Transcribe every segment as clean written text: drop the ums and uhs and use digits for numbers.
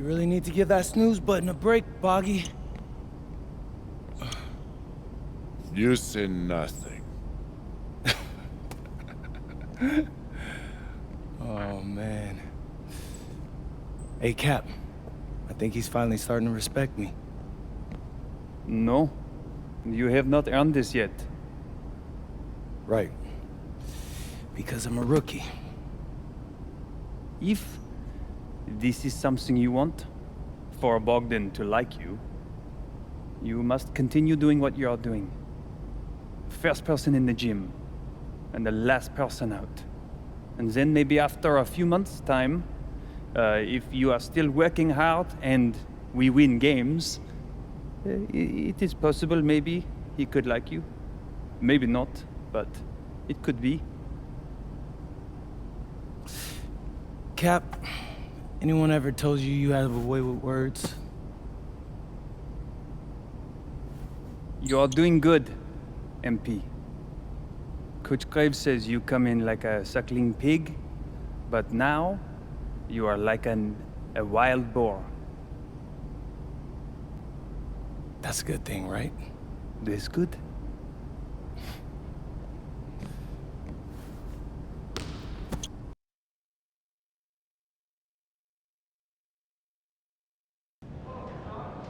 really need to give that snooze button a break, Boggy. You say nothing. Oh, man. Hey, Cap. I think he's finally starting to respect me. No, you have not earned this yet. Right. Because I'm a rookie. If this is something you want, for Bogdan to like you, you must continue doing what you are doing. First person in the gym, and the last person out. And then maybe after a few months' time, if you are still working hard and we win games, it is possible maybe he could like you. Maybe not, but it could be. Cap, anyone ever told you you have a way with words? You are doing good, MP. Coach Graves says you come in like a suckling pig, but now you are like a wild boar. That's a good thing, right? This good?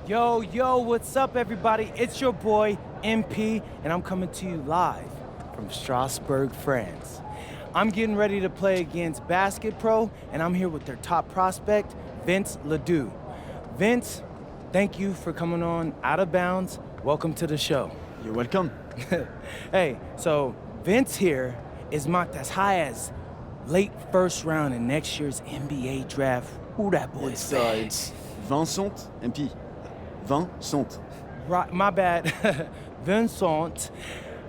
Yo, what's up, everybody? It's your boy, MP, and I'm coming to you live from Strasbourg, France. I'm getting ready to play against Basket Pro, and I'm here with their top prospect, Vince Ledoux. Vince, thank you for coming on Out of Bounds. Welcome to the show. You're welcome. Hey, so Vince here is mocked as high as late first round in next year's NBA draft. Who that boy say? It's Vincent, MP. Vincent. Right, my bad. Vincent,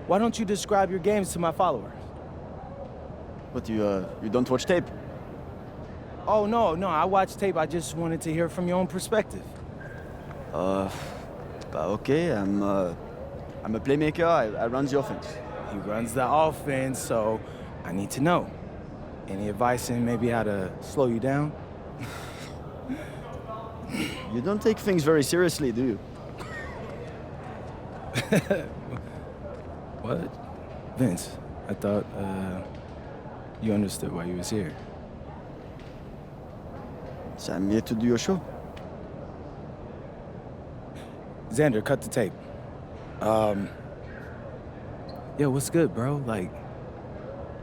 why don't you describe your games to my followers? What, you don't watch tape? Oh, no, I watched tape. I just wanted to hear from your own perspective. Okay, I'm a playmaker, I run the offense. He runs the offense, so I need to know. Any advice in maybe how to slow you down? You don't take things very seriously, do you? What? Vince, I thought, you understood why you was here. So I'm here to do your show. Xander, cut the tape. Yo, what's good, bro? Like,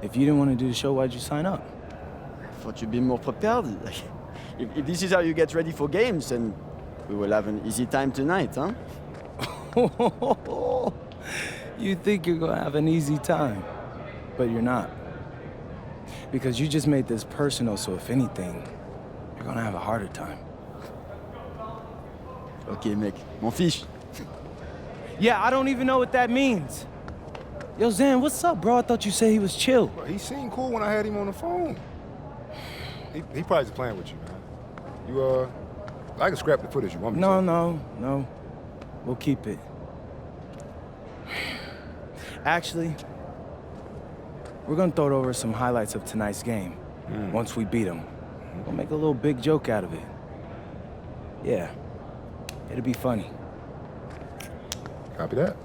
if you didn't want to do the show, why'd you sign up? Thought you'd be more prepared. If this is how you get ready for games, then we will have an easy time tonight, huh? You think you're gonna have an easy time, but you're not. Because you just made this personal, so if anything, you're gonna have a harder time. Okay, mec, m'en fiche. Yeah, I don't even know what that means. Yo, Zan, what's up, bro? I thought you said he was chill. Bro, he seemed cool when I had him on the phone. He probably just playing with you, man. I can scrap the footage you want me to. No. We'll keep it. Actually, we're gonna throw over some highlights of tonight's game. Once we beat them. We'll make a little big joke out of it. Yeah, it'll be funny. Copy that.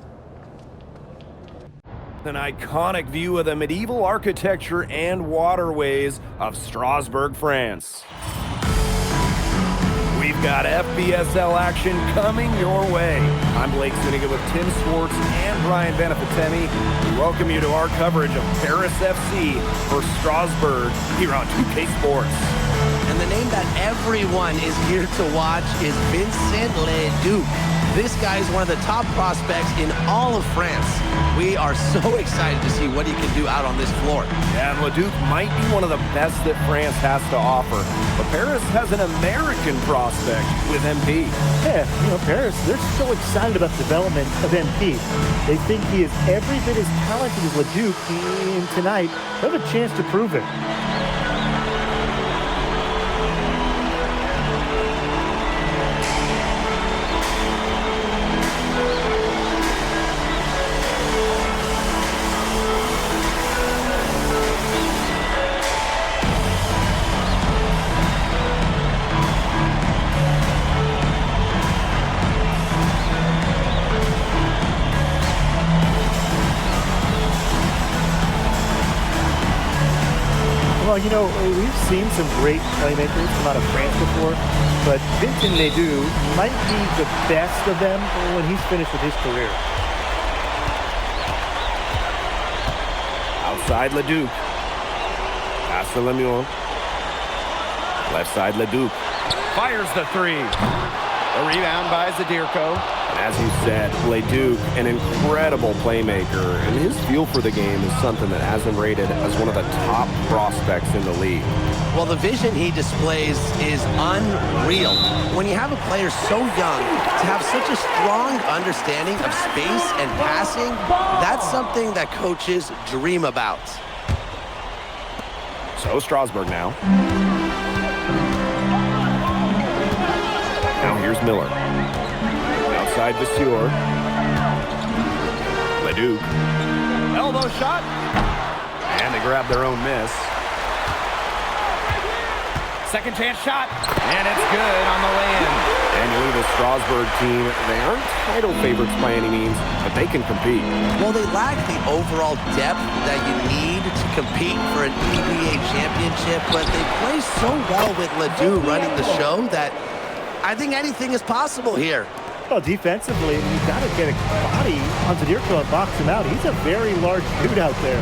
An iconic view of the medieval architecture and waterways of Strasbourg, France. We've got FBSL action coming your way. I'm Blake Zuniga with Tim Swartz and Brian Benefitemi. We welcome you to our coverage of Paris FC for Strasbourg here on 2K Sports. And the name that everyone is here to watch is Vincent Ledoux. This guy is one of the top prospects in all of France. We are so excited to see what he can do out on this floor. Yeah, and Ledoux might be one of the best that France has to offer. But Paris has an American prospect with MP. Yeah, Paris, they're so excited about the development of MP. They think he is every bit as talented as Ledoux, and tonight, they have a chance to prove it. Well, you know, we've seen some great playmakers come out of France before, but Vincent Ledoux might be the best of them when he's finished with his career. Outside Leduc. Pass to Lemuel. Left side Leduc. Fires the three. A rebound by Zadirko. And as you said, Leduc, an incredible playmaker, and his feel for the game is something that has him rated as one of the top prospects in the league. Well, the vision he displays is unreal. When you have a player so young, to have such a strong understanding of space and passing, that's something that coaches dream about. So Strasburg now. Now here's Miller. Outside Vasseur. Leduc. Elbow shot. And they grab their own miss. Second chance shot. And it's good on the way-in. And you look at the Strasburg team. They aren't title favorites by any means, but they can compete. Well, they lack the overall depth that you need to compete for an EBA championship, but they play so well with Ledoux running the show that I think anything is possible here. Well, defensively, you've got to get a body on Zadirko and box him out. He's a very large dude out there.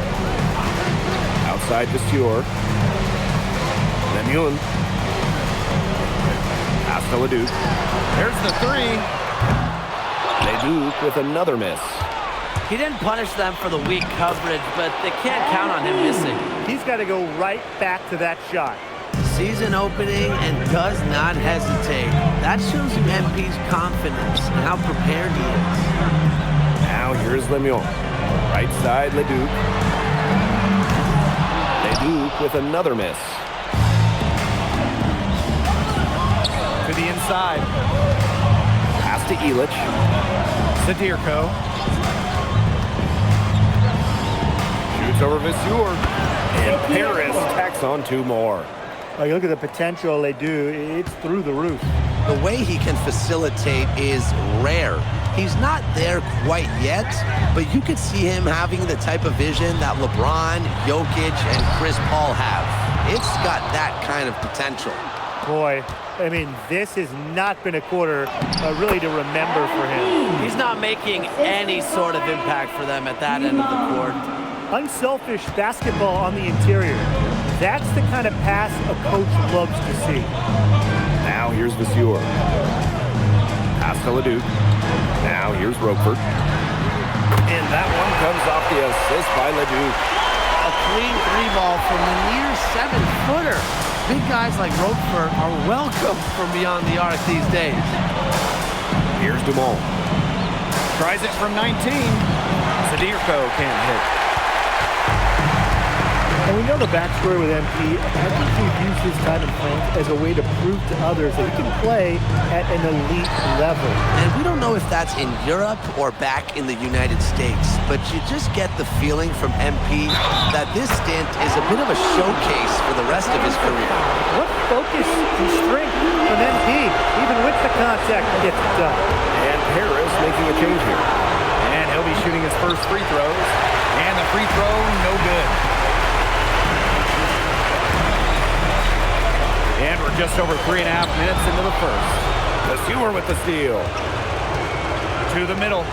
Outside Vasseur. Lemuel. Pass to Leduc. There's the three. Leduc with another miss. He didn't punish them for the weak coverage, but they can't count on him missing. He's got to go right back to that shot. Season opening and does not hesitate. That shows you MP's confidence and how prepared he is. Now here's Lemuel. Right side, Leduc. Leduc with another miss. To the inside. Pass to Illich. Zadirko. Shoots over Vasseur. And Paris tacks on two more. Oh, you look at the potential they do, it's through the roof. The way he can facilitate is rare. He's not there quite yet, but you could see him having the type of vision that LeBron, Jokic, and Chris Paul have. It's got that kind of potential. Boy, I mean, this has not been a quarter really to remember for him. He's not making any sort of impact for them at that end of the court. Unselfish basketball on the interior. That's the kind of pass a coach loves to see. Now here's Vasseur. Pass to Leduc. Now here's Roquefort. And that one comes off the assist by Leduc. A clean three ball from the near 7-footer. Big guys like Roquefort are welcome from beyond the arc these days. Here's Dumont. Tries it from 19. Zadirko can't hit. And we know the backstory with MP. I think he's used his time in France as a way to prove to others that he can play at an elite level. And we don't know if that's in Europe or back in the United States, but you just get the feeling from MP that this stint is a bit of a showcase for the rest of his career. What focus and strength from MP, even with the contact, gets it done. And Paris making a change here. And he'll be shooting his first free throws. And the free throw, no good. And we're just over 3.5 minutes into the first. Vasseur with the steal. To the middle.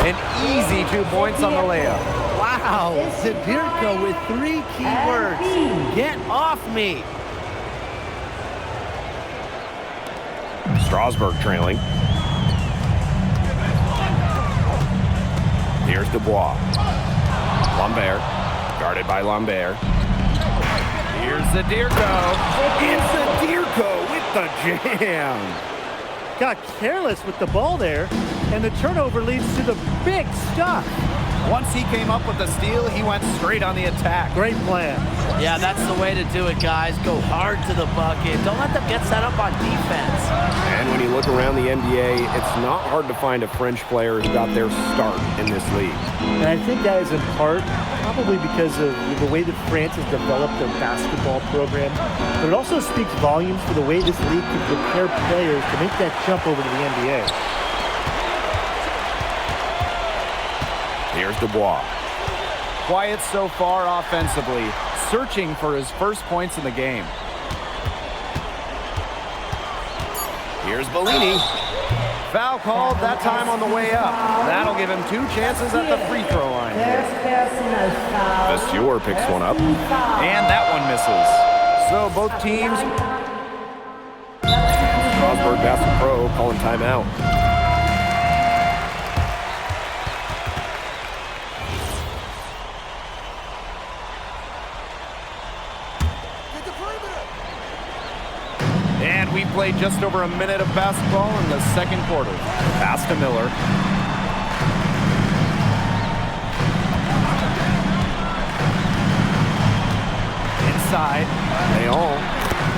An easy 2 points on the layup. Wow, Zadirko with 3 key words. Get off me. Strasburg trailing. Here's Dubois. Lambert. Guarded by Lambert. Here's Zadirko. And Zadirko with the jam. Got careless with the ball there, and the turnover leads to the big stuff. Once he came up with the steal, he went straight on the attack. Great plan. Yeah, that's the way to do it, guys. Go hard to the bucket. Don't let them get set up on defense. And when you look around the NBA, it's not hard to find a French player who got their start in this league. And I think that is in part probably because of the way that France has developed their basketball program. But it also speaks volumes for the way this league can prepare players to make that jump over to the NBA. Here's Dubois. Quiet so far offensively. searching for his first points in the game. Here's Bellini. Foul called, that time on the way up. That'll give him 2 chances at the free throw line here. Vesture picks one up. And that one misses. So both teams... Strasburg Basket Pro calling timeout. And we played just over a minute of basketball in the second quarter. Pass to Miller. Inside. Leon.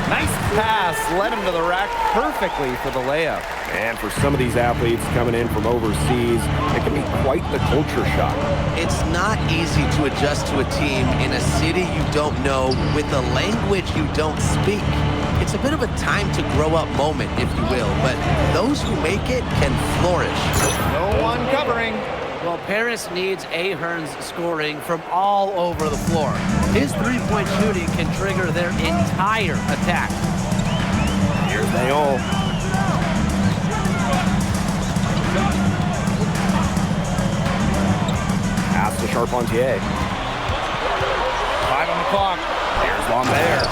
Nice pass. Led him to the rack perfectly for the layup. And for some of these athletes coming in from overseas, it can be quite the culture shock. It's not easy to adjust to a team in a city you don't know with a language you don't speak. It's a bit of a time to grow up moment, if you will, but those who make it can flourish. No one covering. Well, Paris needs Ahern's scoring from all over the floor. His three-point shooting can trigger their entire attack. Here's Leon. Pass to Charpentier. 5 on the clock. Here's Lambert.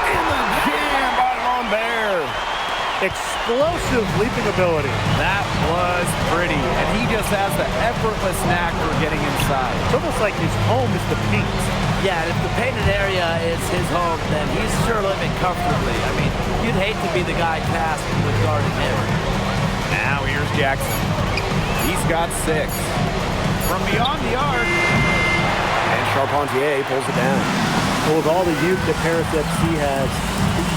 And the jam by Lambert. Explosive leaping ability. That was pretty, and he just has the effortless knack for getting inside. It's almost like his home is the paint. Yeah, and if the painted area is his home, then he's sure living comfortably. I mean, you'd hate to be the guy tasked with guarding him. Now here's Jackson. He's got 6. From beyond the arc. And Charpentier pulls it down. Well, with all the youth that Paris FC has,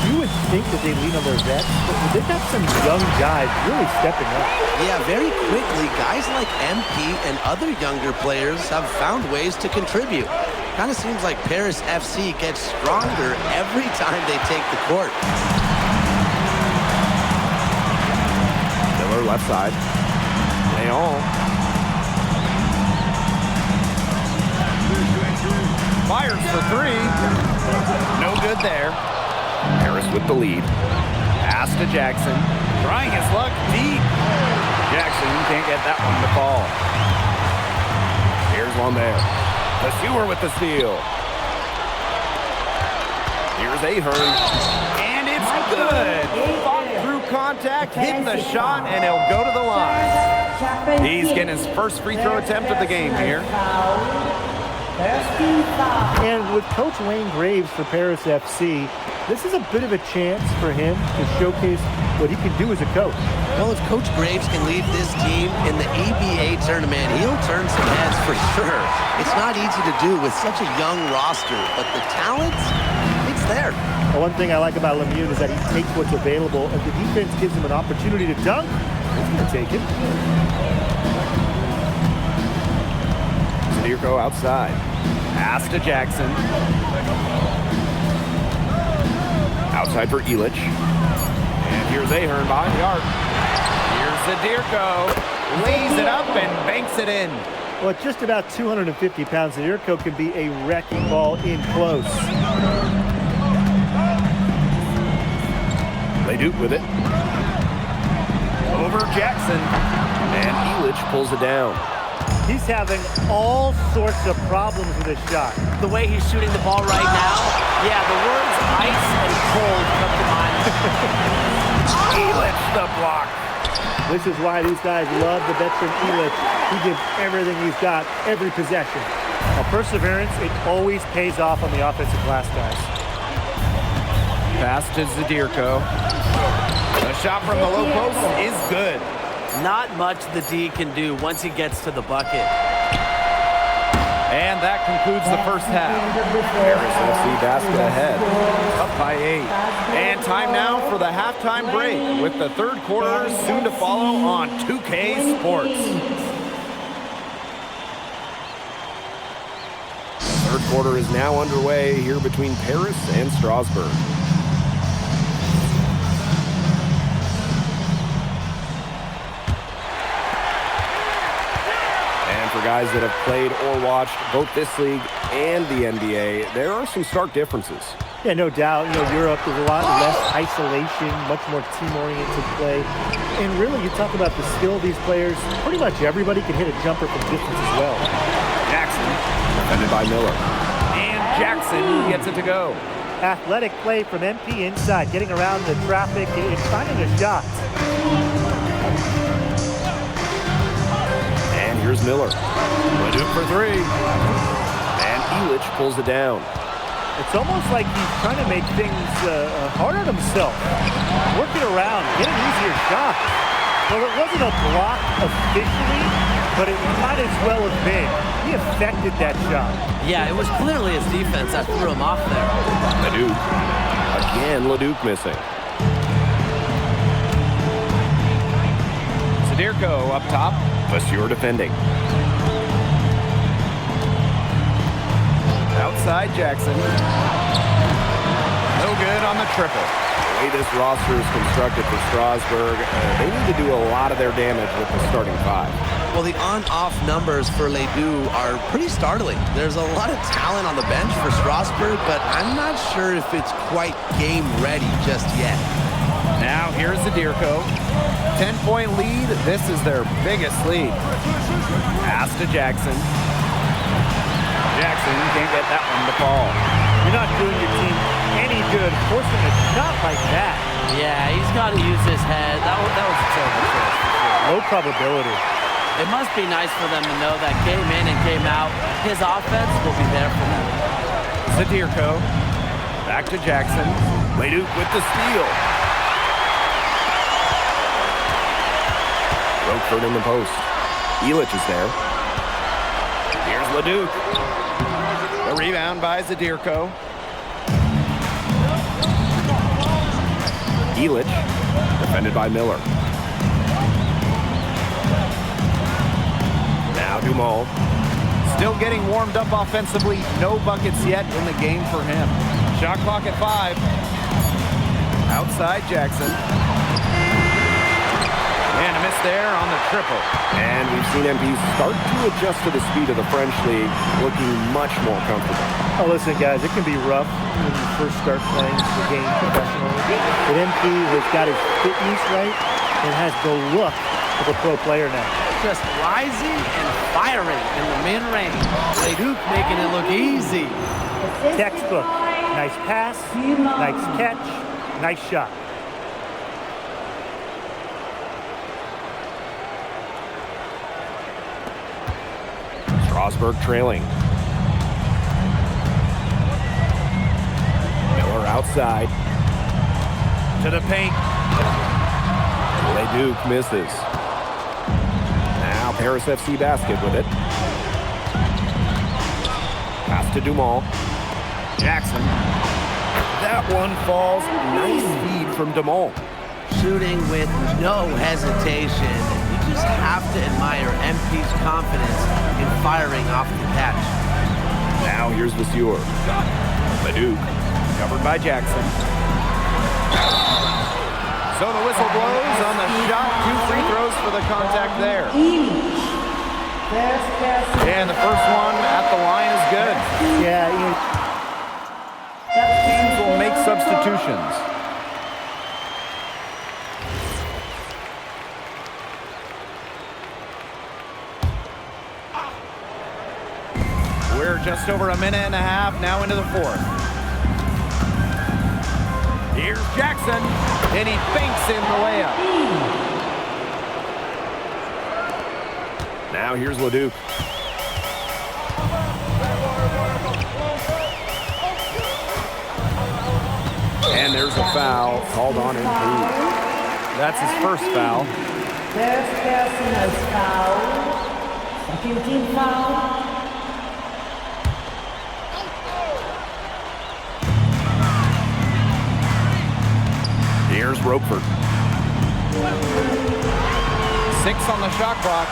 you would think that they lean on their vets, but they've got some young guys really stepping up. Yeah, very quickly, guys like MP and other younger players have found ways to contribute. Kind of seems like Paris FC gets stronger every time they take the court. Miller left side. Leon. Fires for 3. No good there. Paris with the lead. Pass to Jackson. Trying his luck deep. Jackson can't get that one to fall. Here's Lambert. Vesture with the steal. Here's Ahern. And it's good. Fought through contact, hitting the shot, and he'll go to the line. He's getting his first free throw attempt of the game here. And with Coach Wayne Graves for Paris FC, this is a bit of a chance for him to showcase what he can do as a coach. Well, if Coach Graves can lead this team in the ABA tournament, he'll turn some heads for sure. It's not easy to do with such a young roster, but the talent, it's there. Well, one thing I like about Lemieux is that he takes what's available. If the defense gives him an opportunity to dunk, he's going to take it. Zadirko outside. Pass to Jackson. Outside for Illich. And here's Ahern behind the arc. Here's Zadirko. Lays it up and banks it in. Well, at just about 250 pounds, Zadirko can be a wrecking ball in close. Leduc with it. Over Jackson. And Illich pulls it down. He's having all sorts of problems with his shot. The way he's shooting the ball right now, yeah, the words ice and cold come to mind. Illich the block. This is why these guys love the veteran Illich. He gives everything he's got, every possession. Now, perseverance, it always pays off on the offensive glass, guys. Pass to Zadirko. The shot from the low post is good. Not much the D can do once he gets to the bucket. And that concludes the first half. Paris FC basket ahead. Up by 8. And time now for the halftime break with the third quarter soon to follow on 2K Sports. Third quarter is now underway here between Paris and Strasburg. guys that have played or watched both this league and the NBA, there are some stark differences. Yeah, no doubt. You know, Europe, there's a lot less isolation, much more team-oriented play. And really, you talk about the skill of these players, pretty much everybody can hit a jumper from distance as well. Jackson, defended by Miller. And Jackson gets it to go. Athletic play from MP inside, getting around the traffic and finding a shot. And here's Miller. Leduc for three. And Illich pulls it down. It's almost like he's trying to make things hard on himself. Working around, getting easier shots. Well, it wasn't a block officially, but it might as well have been. He affected that shot. Yeah, it was clearly his defense that threw him off there. Leduc. Again, Leduc missing. Sadirko up top. Vasseur defending. Outside Jackson. No good on the triple. The way this roster is constructed for Strasburg, they need to do a lot of their damage with the starting five. Well, the on-off numbers for Ledoux are pretty startling. There's a lot of talent on the bench for Strasburg, but I'm not sure if it's quite game ready just yet. Now here's Zadirko. 10-point lead. This is their biggest lead. Pass to Jackson. Jackson can't get that one to fall. You're not doing your team any good forcing a shot like that. Yeah, he's got to use his head. That was a terrible choice. Low probability. It must be nice for them to know that game in and game out, his offense will be there for them. Zadirko. Back to Jackson. Leduc with the steal. Roquefort in the post. Illich is there. Here's Leduc. The rebound by Zadirko. Illich, defended by Miller. Now Dumal. Still getting warmed up offensively. No buckets yet in the game for him. Shot clock at 5. Outside Jackson. And a miss there on the triple. And we've seen MP start to adjust to the speed of the French league, looking much more comfortable. Oh, listen, guys, it can be rough when you first start playing the game professionally. But MP has got his fitness right and has the look of a pro player now. Just rising and firing in the mid-range. Leduc making it look easy. Textbook. Nice pass, nice catch, nice shot. Strasburg trailing. Miller outside. To the paint. Leduc misses. Now Paris FC basket with it. Pass to Dumal. Jackson. That one falls. Nice feed from Dumal. Shooting with no hesitation. You just have to admire MP's confidence in firing off the catch. Now here's Vasseur. Leduc, Covered by Jackson. So the whistle blows on the shot. 2 free throws for the contact there. And the first one at the line is good. Yeah, Teams will make substitutions. We're just over a minute and a half now into the 4th. Here's Jackson, and he banks in the layup. now here's Leduc. And there's a foul called on MP. That's his first foul. First personal foul. Second team foul. Here's Roquefort. 6 on the shot clock.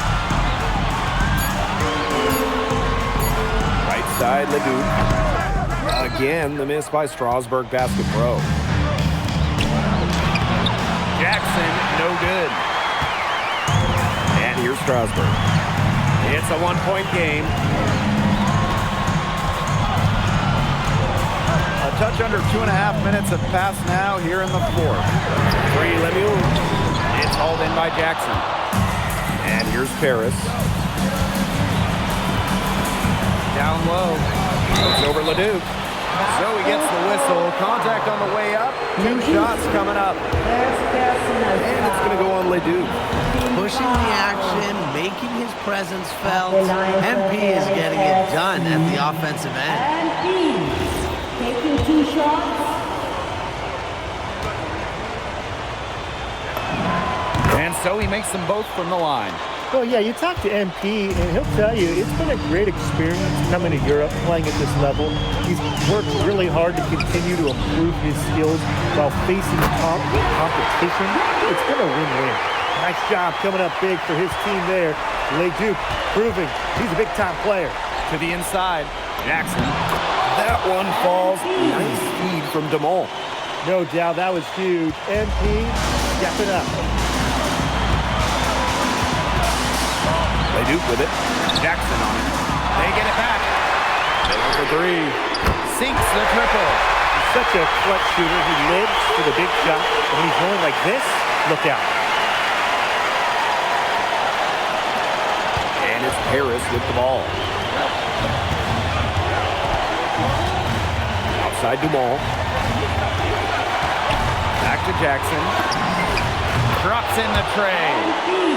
Right side, Leduc. Again, the miss by Strasburg Basket Pro. Jackson, no good. And here's Strasburg. It's a 1-point game. A touch under 2.5 minutes have passed now here in the fourth. Free Lemieux. It's hauled in by Jackson. And here's Paris. Down low. Looks over Leduc. So he gets the whistle. Contact on the way up. 2 shots coming up. And it's going to go on Leduc. Pushing the action, making his presence felt. MP is getting it done at the offensive end. MP taking 2 shots. And so he makes them both from the line. Well, yeah, you talk to MP, and he'll tell you it's been a great experience coming to Europe, playing at this level. He's worked really hard to continue to improve his skills while facing top competition. It's been a win-win. Nice job coming up big for his team there. Leduc proving he's a big-time player. To the inside. Jackson. That one falls. Nice feed from DeMol. No doubt, that was huge. MP stepping up. Leduc with it. Jackson on it. They get it back. Taylor for 3. Sinks the triple. He's such a clutch shooter. He lives for the big shot. And when he's going like this, look out. And it's Paris with the ball. Outside Dumont. Back to Jackson. Drops in the tray.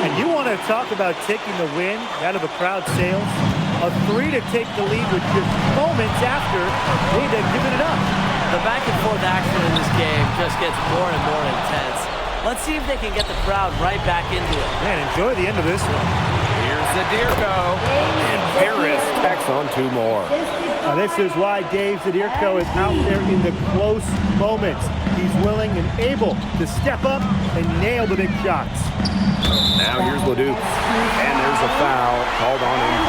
And you want to talk about taking the wind out of a crowd sails? A 3 to take the lead with just moments after they'd given it up. The back and forth action in this game just gets more and more intense. Let's see if they can get the crowd right back into it. Man, enjoy the end of this one. Here's Zadirko. And Paris tacks on 2 more. Now this is why Dave Zadirko is out there in the close moments. He's willing and able to step up and nail the big shots. Now here's Leduc. And there's a foul called on MP.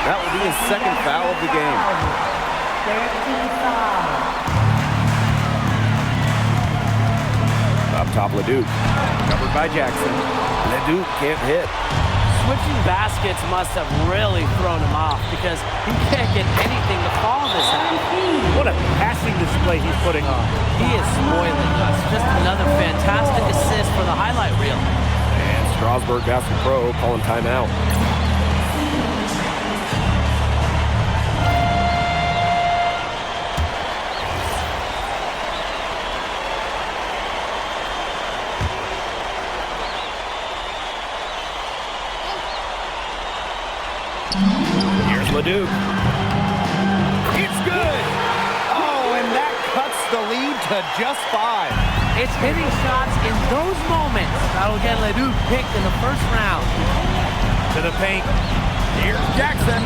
That will be his second foul of the game. Up top, Leduc. Covered by Jackson. Leduc can't hit. Switching baskets must have really thrown him off because he can't get anything to fall this half. What a passing display he's putting on. He is spoiling us. Just another fantastic assist for the highlight reel. And Strasburg Basket Pro calling timeout. Here's Leduc. It's good. Oh, and that cuts the lead to just 5. It's hitting shots in those moments that'll get Leduc picked in the first round. To the paint. Here's Jackson.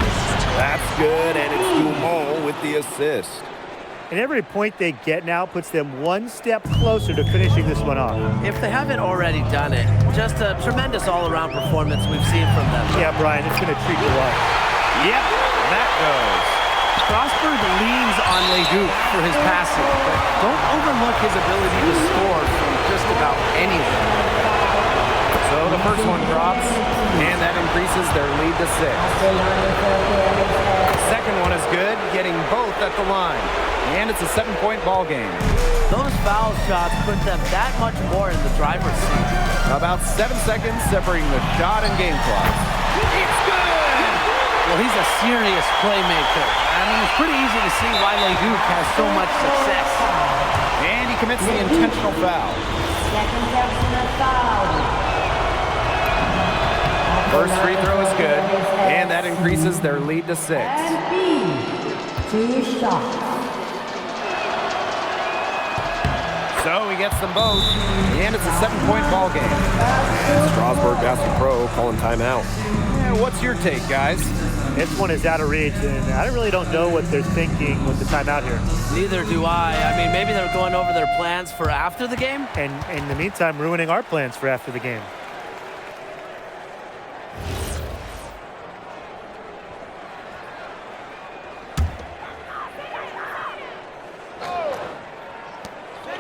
That's good, and it's Dumont with the assist. And every point they get now puts them one step closer to finishing this one off. If they haven't already done it, just a tremendous all-around performance we've seen from them. Yeah, Brian, it's going to treat you well. Yep, that goes. Strasburg leans on Leduc for his passing, but don't overlook his ability to score from just about anywhere. So the first one drops, and that increases their lead to 6. The second one is good, getting both at the line. And it's a 7-point ball game. Those foul shots put them that much more in the driver's seat. About 7 seconds separating the shot and game clock. It's good! Well, he's a serious playmaker. I mean, it's pretty easy to see why Leduc has so much success. And he commits the intentional foul. Second personal foul. First free throw is good, and that increases their lead to 6. MP, 2 shots. So he gets them both, and it's a 7-point ball game. And Strasburg Basket Pro calling timeout. Yeah, what's your take, guys? This one is out of reach, and I really don't know what they're thinking with the timeout here. Neither do I. I mean, maybe they're going over their plans for after the game. And in the meantime, ruining our plans for after the game.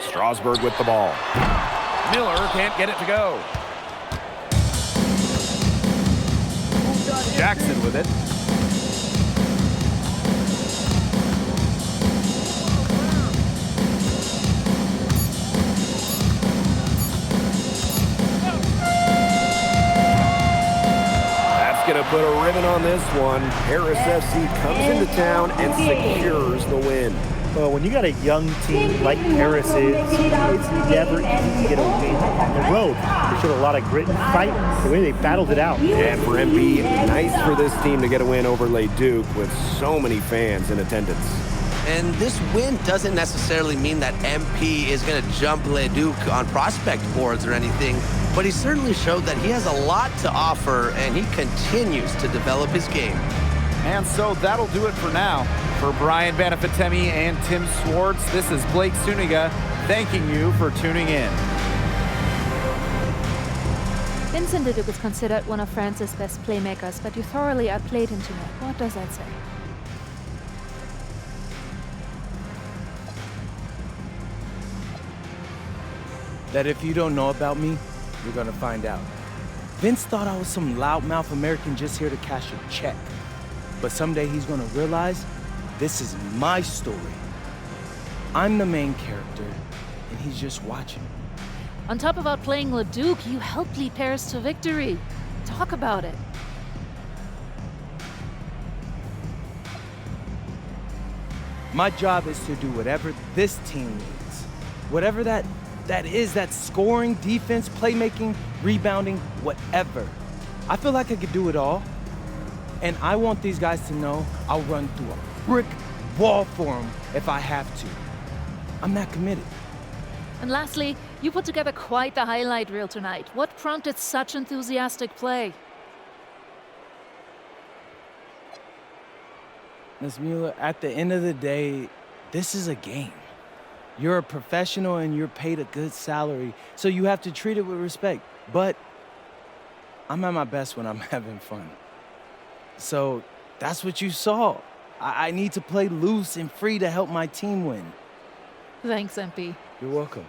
Strasburg with the ball. Miller can't get it to go. Jackson with it. That's going to put a ribbon on this one. Paris FC comes into town and secures the win. Well, when you got a young team like Paris is, it's never easy to get a win on the road. They showed a lot of grit and fight, the way they battled it out. And for MP, nice for this team to get a win over Leduc with so many fans in attendance. And this win doesn't necessarily mean that MP is going to jump Leduc on prospect boards or anything, but he certainly showed that he has a lot to offer, and he continues to develop his game. And so that'll do it for now. For Brian Banafitemi and Tim Swartz, this is Blake Suniga thanking you for tuning in. Vincent Leduc is considered one of France's best playmakers, but you thoroughly outplayed him tonight. What does that say? That if you don't know about me, you're gonna find out. Vince thought I was some loudmouth American just here to cash a check. But someday he's gonna realize this is my story. I'm the main character, and he's just watching. On top of outplaying Leduc, you helped lead Paris to victory. Talk about it. My job is to do whatever this team needs. Whatever that is, that's scoring, defense, playmaking, rebounding, whatever. I feel like I could do it all. And I want these guys to know I'll run through a brick wall for them if I have to. I'm that committed. And lastly, you put together quite the highlight reel tonight. What prompted such enthusiastic play? Ms. Mueller, at the end of the day, this is a game. You're a professional and you're paid a good salary, so you have to treat it with respect. But I'm at my best when I'm having fun. So that's what you saw. I need to play loose and free to help my team win. Thanks, MP. You're welcome.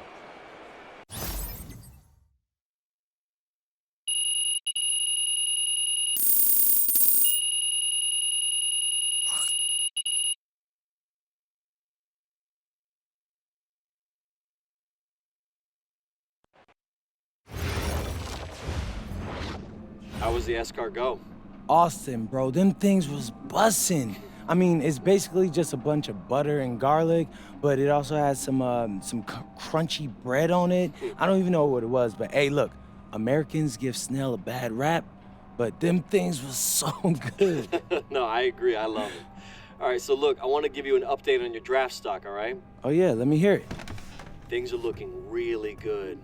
How was the escargot? Austin, bro, them things was bussin'. I mean, it's basically just a bunch of butter and garlic, but it also has some crunchy bread on it. I don't even know what it was, but hey, look, Americans give Snell a bad rap, but them things was so good. No, I agree. I love it. All right, so look, I want to give you an update on your draft stock, all right? Oh yeah, let me hear it. Things are looking really good.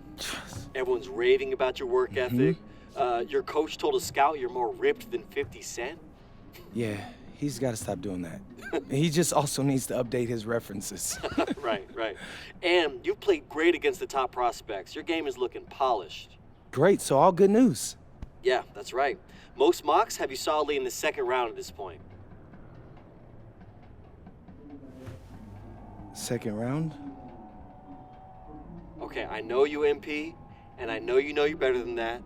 Everyone's raving about your work ethic. Your coach told a scout you're more ripped than 50 Cent. Yeah, he's got to stop doing that. He just also needs to update his references. Right. And you've played great against the top prospects. Your game is looking polished. Great, so all good news. Yeah, that's right. Most mocks have you solidly in the second round at this point. Second round? Okay, I know you, MP, and I know you're better than that.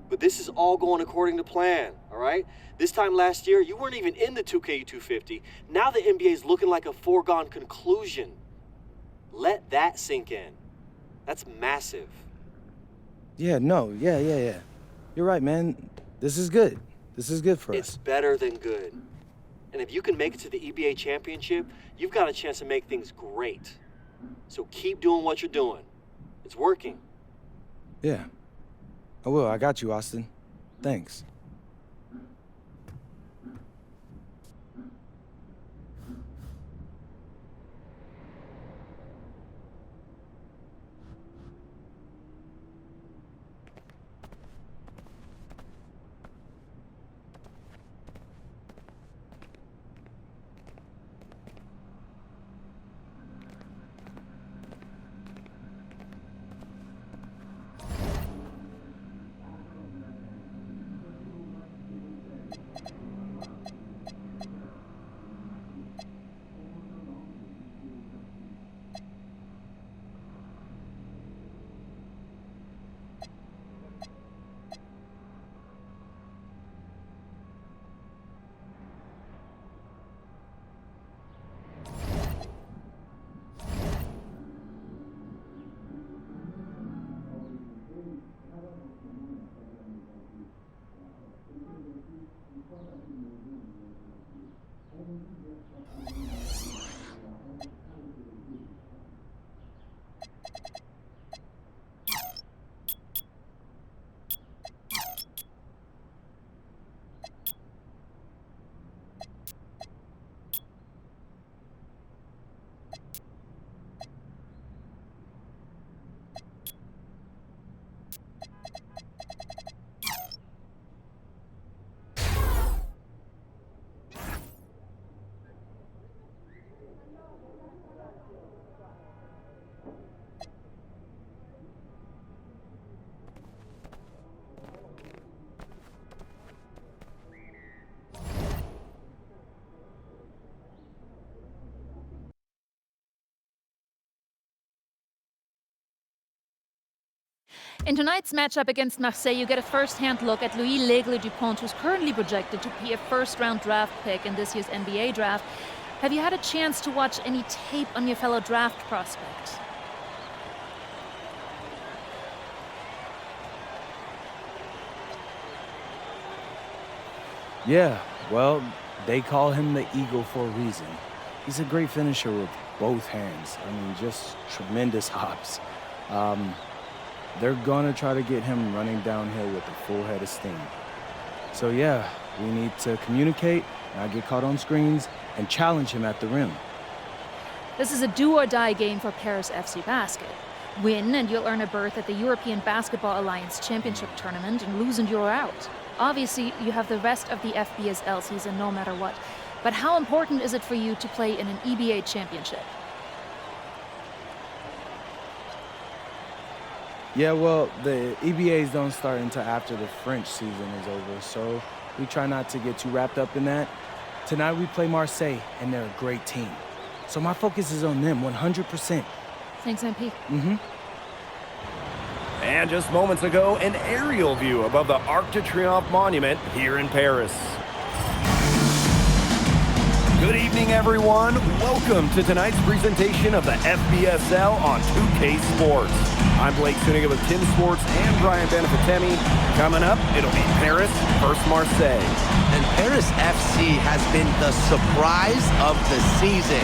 But this is all going according to plan, all right? This time last year, you weren't even in the 2K250. Now the NBA is looking like a foregone conclusion. Let that sink in. That's massive. Yeah. You're right, man. This is good. This is good for us. It's better than good. And if you can make it to the EBA championship, you've got a chance to make things great. So keep doing what you're doing. It's working. Yeah. I will. I got you, Austin. Thanks. In tonight's matchup against Marseille, you get a first-hand look at Louis L'Aigle-Dupont, who's currently projected to be a first-round draft pick in this year's NBA draft. Have you had a chance to watch any tape on your fellow draft prospect? Yeah, well, they call him the Eagle for a reason. He's a great finisher with both hands. I mean, just tremendous hops. They're gonna try to get him running downhill with a full head of steam. So yeah, we need to communicate, not get caught on screens, and challenge him at the rim. This is a do-or-die game for Paris FC Basket. Win and you'll earn a berth at the European Basketball Alliance Championship Tournament, and lose and you're out. Obviously, you have the rest of the FBSL season no matter what. But how important is it for you to play in an EBA championship? Yeah, well, the EBAs don't start until after the French season is over, so we try not to get too wrapped up in that. Tonight we play Marseille, and they're a great team. So my focus is on them 100%. Thanks, MP. And just moments ago, an aerial view above the Arc de Triomphe monument here in Paris. Good evening, everyone. Welcome to tonight's presentation of the FBSL on 2K Sports. I'm Blake Suniga with Tim Swartz and Brian Benefitemi. Coming up, it'll be Paris versus Marseille. And Paris FC has been the surprise of the season.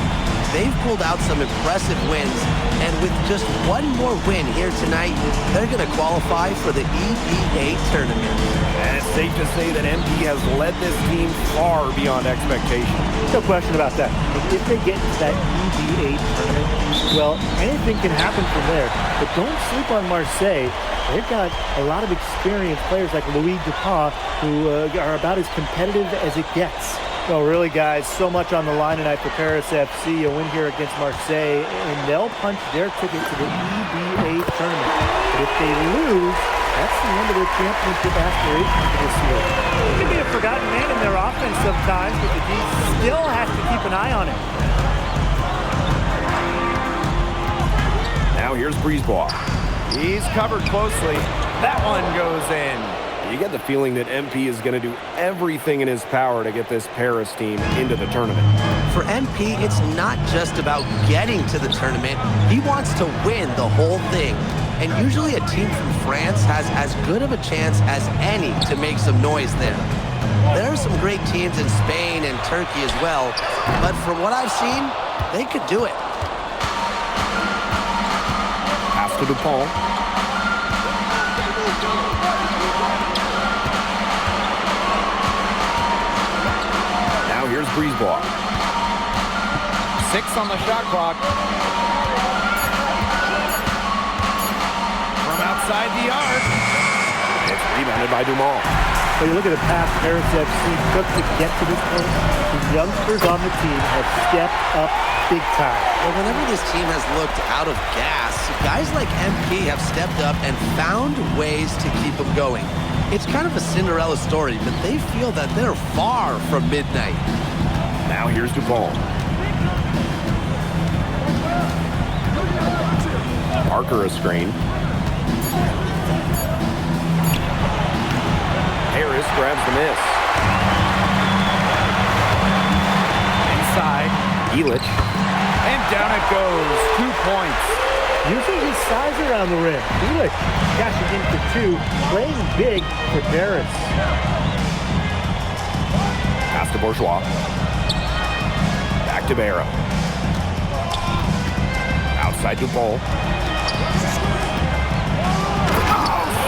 They've pulled out some impressive wins, and with just one more win here tonight, they're going to qualify for the EBA tournament. And it's safe to say that MP has led this team far beyond expectation. No question about that. If they get to that EBA tournament, well, anything can happen from there. But don't sleep on Marseille. They've got a lot of experienced players like Louis Dupont, who are about as competitive as it gets. No, really, guys, so much on the line tonight for Paris FC. A win here against Marseille, and they'll punch their ticket to the EBA tournament. But if they lose, that's the end of their championship aspirations for this year. It can be a forgotten man in their offense sometimes, but the team still has to keep an eye on it. Now here's Brisebois. He's covered closely. That one goes in. You get the feeling that MP is going to do everything in his power to get this Paris team into the tournament. For MP, it's not just about getting to the tournament. He wants to win the whole thing. And usually a team from France has as good of a chance as any to make some noise there. There are some great teams in Spain and Turkey as well, but from what I've seen, they could do it. Pass to Dupont. Here's Brisebois. 6 on the shot clock. From outside the arc. It's rebounded by Dumont. When you look at the path Paris FC took to get to this point, the youngsters on the team have stepped up big time. Well, whenever this team has looked out of gas, guys like MP have stepped up and found ways to keep them going. It's kind of a Cinderella story, but they feel that they're far from midnight. Now here's Dupont. Parker a screen. Harris grabs the miss. Inside. Elich. And down it goes. 2 points. Using his size around the rim. Elich cashing in for 2, playing big for Paris. Pass to Bourgeois. Back to Barra. Outside Dupont.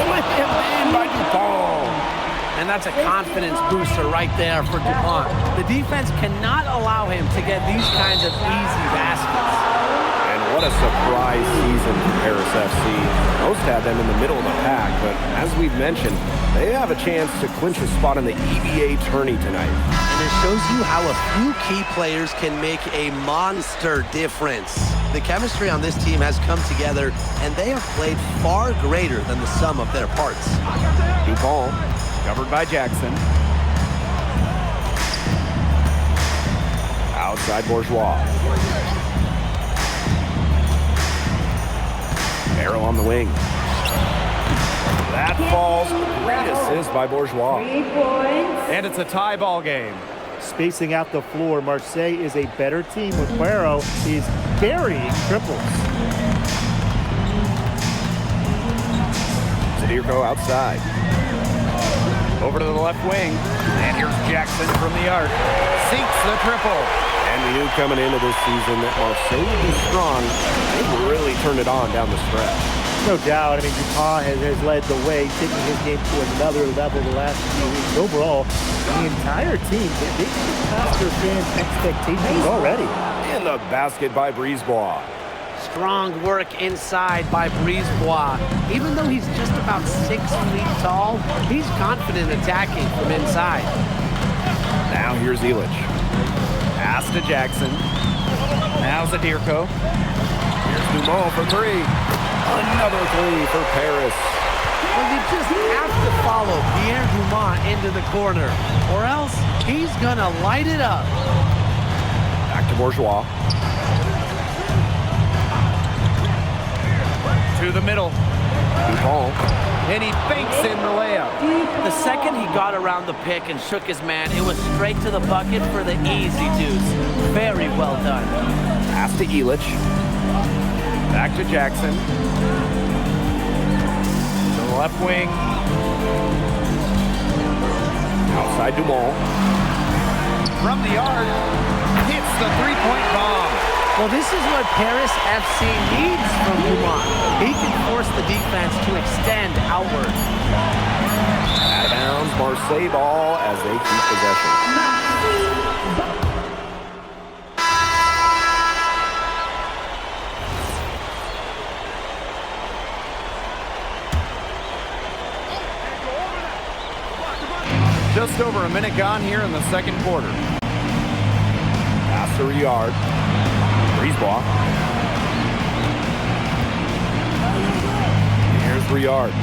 Slip him in by Dupont. And that's a confidence booster right there for Dupont. The defense cannot allow him to get these kinds of easy baskets. What a surprise season for Paris FC. Most had them in the middle of the pack, but as we've mentioned, they have a chance to clinch a spot in the EBA tourney tonight. And it shows you how a few key players can make a monster difference. The chemistry on this team has come together, and they have played far greater than the sum of their parts. Dupont, covered by Jackson. Outside Bourgeois. Arrow on the wing. That falls. Great assist by Bourgeois. 3 points. And it's a tie ball game. Spacing out the floor, Marseille is a better team when Cuero is carrying triples. Zadirko outside. Over to the left wing. And here's Jackson from the arc. Sinks the triple. And we knew coming into this season that Marseille would be strong. They really turned it on down the stretch. No doubt. I mean, Dupont has led the way, taking his game to another level the last few weeks. Overall, the entire team, they surpassed their fans' expectations already. And the basket by Brisebois. Strong work inside by Brisebois. Even though he's just about 6 feet tall, he's confident attacking from inside. Now here's Illich. Pass to Jackson. Now Zadirko. Here's Dumont for three. Another three for Paris. Well, you just have to follow Pierre Dumont into the corner, or else he's gonna light it up. Back to Bourgeois. To the middle. Dupont. And he banks in the layup. The second he got around the pick and shook his man, it was straight to the bucket for the easy deuce. Very well done. Pass to Illich. Back to Jackson. To the left wing. Outside Dumont. From the arc. Hits the three-point bomb. Well, this is what Paris FC needs from Dumont. He can force the defense to extend outward. Out of bounds, Marseille ball as they keep possession. Just over a minute gone here in the second quarter. Pass to Riyard. Brisebois. Here's Riyard.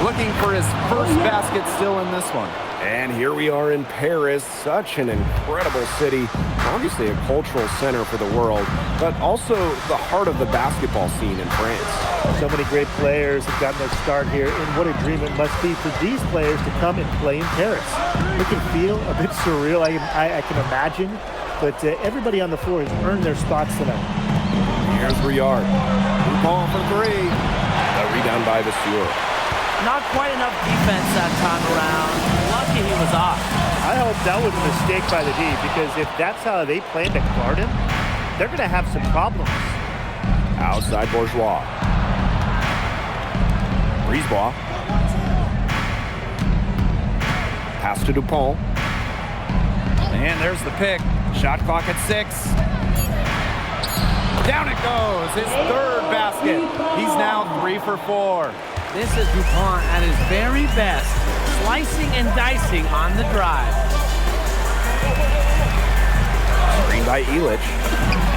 Looking for his first basket still in this one. And here we are in Paris, such an incredible city. Obviously a cultural center for the world, but also the heart of the basketball scene in France. So many great players have gotten their start here, and what a dream it must be for these players to come and play in Paris. It can feel a bit surreal, I can imagine, but everybody on the floor has earned their spots tonight. Here's Riyard. Dupont for three. A rebound by Vasseur. Not quite enough defense that time around. Lucky he was off. I hope that was a mistake by the D, because if that's how they plan to guard him, they're going to have some problems. Outside Bourgeois. Brisebois. Pass to Dupont. And there's the pick. Shot clock at 6. Down it goes. His third basket. He's now 3 for 4. This is Dupont at his very best, slicing and dicing on the drive. Screen by Illich.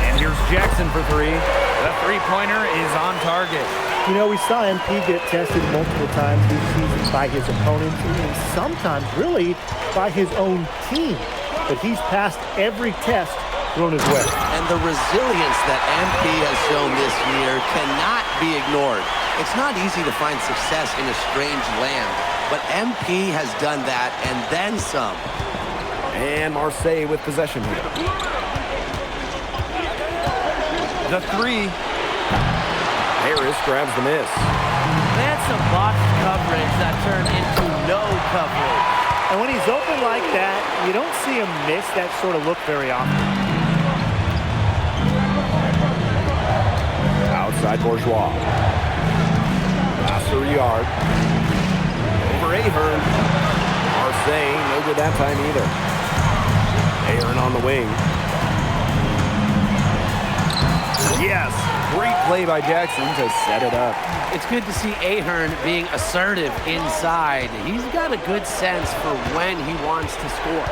And here's Jackson for 3. The three-pointer is on target. You know, we saw MP get tested multiple times this season by his opponents, and sometimes really by his own team. But he's passed every test thrown his way. And the resilience that MP has shown this year cannot be ignored. It's not easy to find success in a strange land, but MP has done that and then some. And Marseille with possession here. The 3. Harris grabs the miss. That's some box coverage that turned into no coverage. And when he's open like that, you don't see him miss that sort of look very often. Outside Bourgeois. Pass to Riyard. Over Ahern. Marseille, no good that time either. Ahern on the wing. Yes, great play by Jackson to set it up. It's good to see Ahern being assertive inside. He's got a good sense for when he wants to score.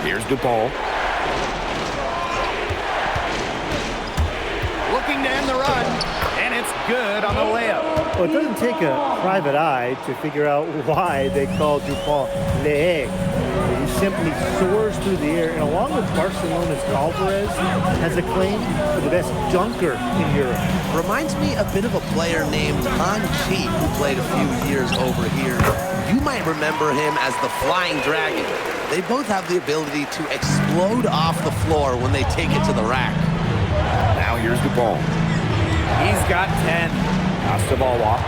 Here's Dupont. Looking to end the run, and it's good on the layup. Well, it doesn't take a private eye to figure out why they call Dupont Le Hague. he simply soars through the air, and along with Barcelona's Alvarez, has a claim for the best dunker in Europe. Reminds me a bit of a player named Han Chi, who played a few years over here. You might remember him as the Flying Dragon. They both have the ability to explode off the floor when they take it to the rack. Now here's Dupont. He's got 10. Astavalwa.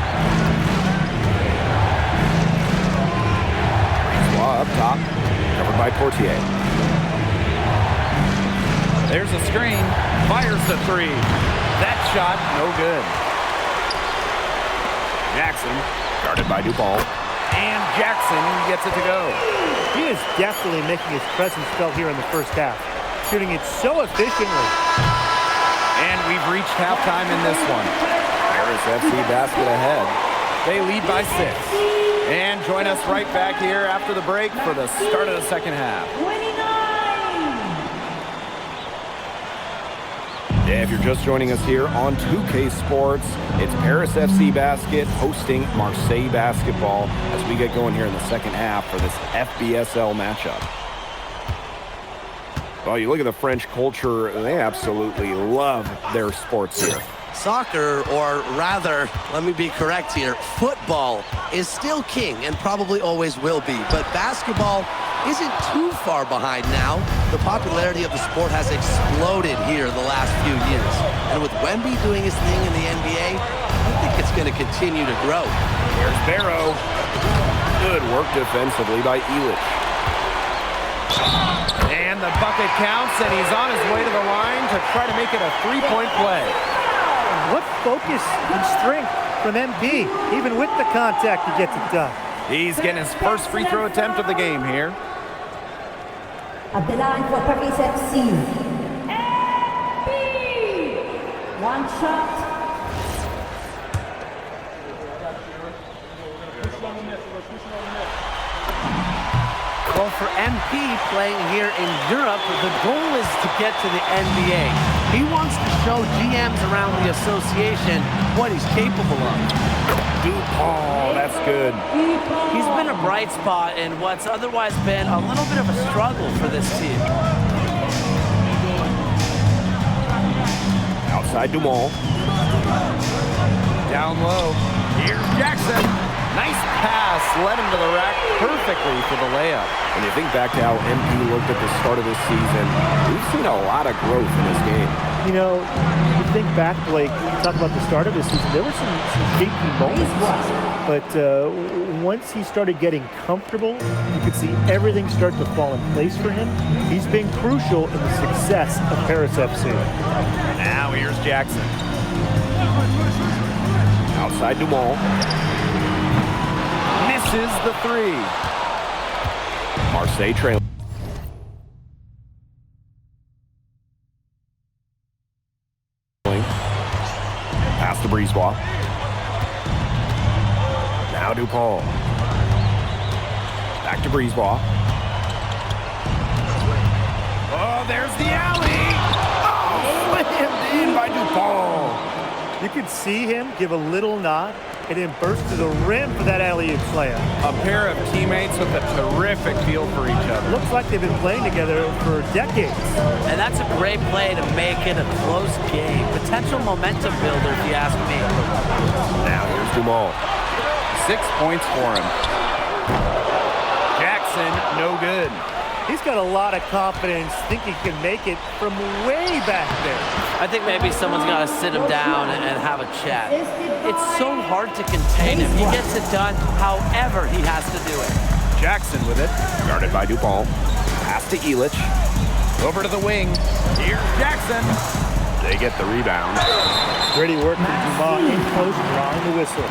Up top, covered by Portier. There's a screen. Fires the three. That shot, no good. Jackson, guarded by Dupont. And Jackson gets it to go. He is definitely making his presence felt here in the first half, shooting it so efficiently. And we've reached halftime in this one. Paris FC basket ahead. They lead by 6. And join us right back here after the break for the start of the second half. Yeah, if you're just joining us here on 2K Sports, it's Paris FC Basket hosting Marseille Basketball as we get going here in the second half for this FBSL matchup. Well, you look at the French culture, they absolutely love their sports here. Soccer, or rather, let me be correct here, football is still king and probably always will be, but basketball isn't too far behind now. The popularity of the sport has exploded here the last few years. And with Wemby doing his thing in the NBA, I think it's going to continue to grow. Here's Barrow. Good work defensively by Illich. And the bucket counts, and he's on his way to the line to try to make it a three-point play. What focus and strength from MP. Even with the contact, he gets it done. He's getting his first free throw attempt of the game here. At the line for Paris FC. MP! One shot. Well, for MP playing here in Europe, the goal is to get to the NBA. He wants to show GMs around the association what he's capable of. DuPont, that's good. He's been a bright spot in what's otherwise been a little bit of a struggle for this team. Outside Dumont. Down low. Here's Jackson. Nice pass, led him to the rack perfectly for the layup. When you think back to how MP looked at the start of this season, we've seen a lot of growth in this game. You know, you think back, Blake, when you talk about the start of this season, there were some shaky moments. But once he started getting comfortable, you could see everything start to fall in place for him. He's been crucial in the success of Paris FC. Now here's Jackson. Outside Dumont. Misses the three. Marseille trailing. Pass to Brisebois. Now DuPont. Back to Brisebois. Oh, there's the alley. Oh, slammed in by DuPont. You could see him give a little nod and then burst to the rim for that alley-oop slam. A pair of teammates with a terrific feel for each other. Looks like they've been playing together for decades. And that's a great play to make it a close game. Potential momentum builder, if you ask me. Now here's Dumont. 6 points for him. Jackson, no good. He's got a lot of confidence, think he can make it from way back there. I think maybe someone's got to sit him down and have a chat. It's so hard to contain him. He gets it done however he has to do it. Jackson with it. Guarded by DuPont. Pass to Illich. Over to the wing. Here's Jackson. They get the rebound. Ready work from Dumont in close, drawing the whistle.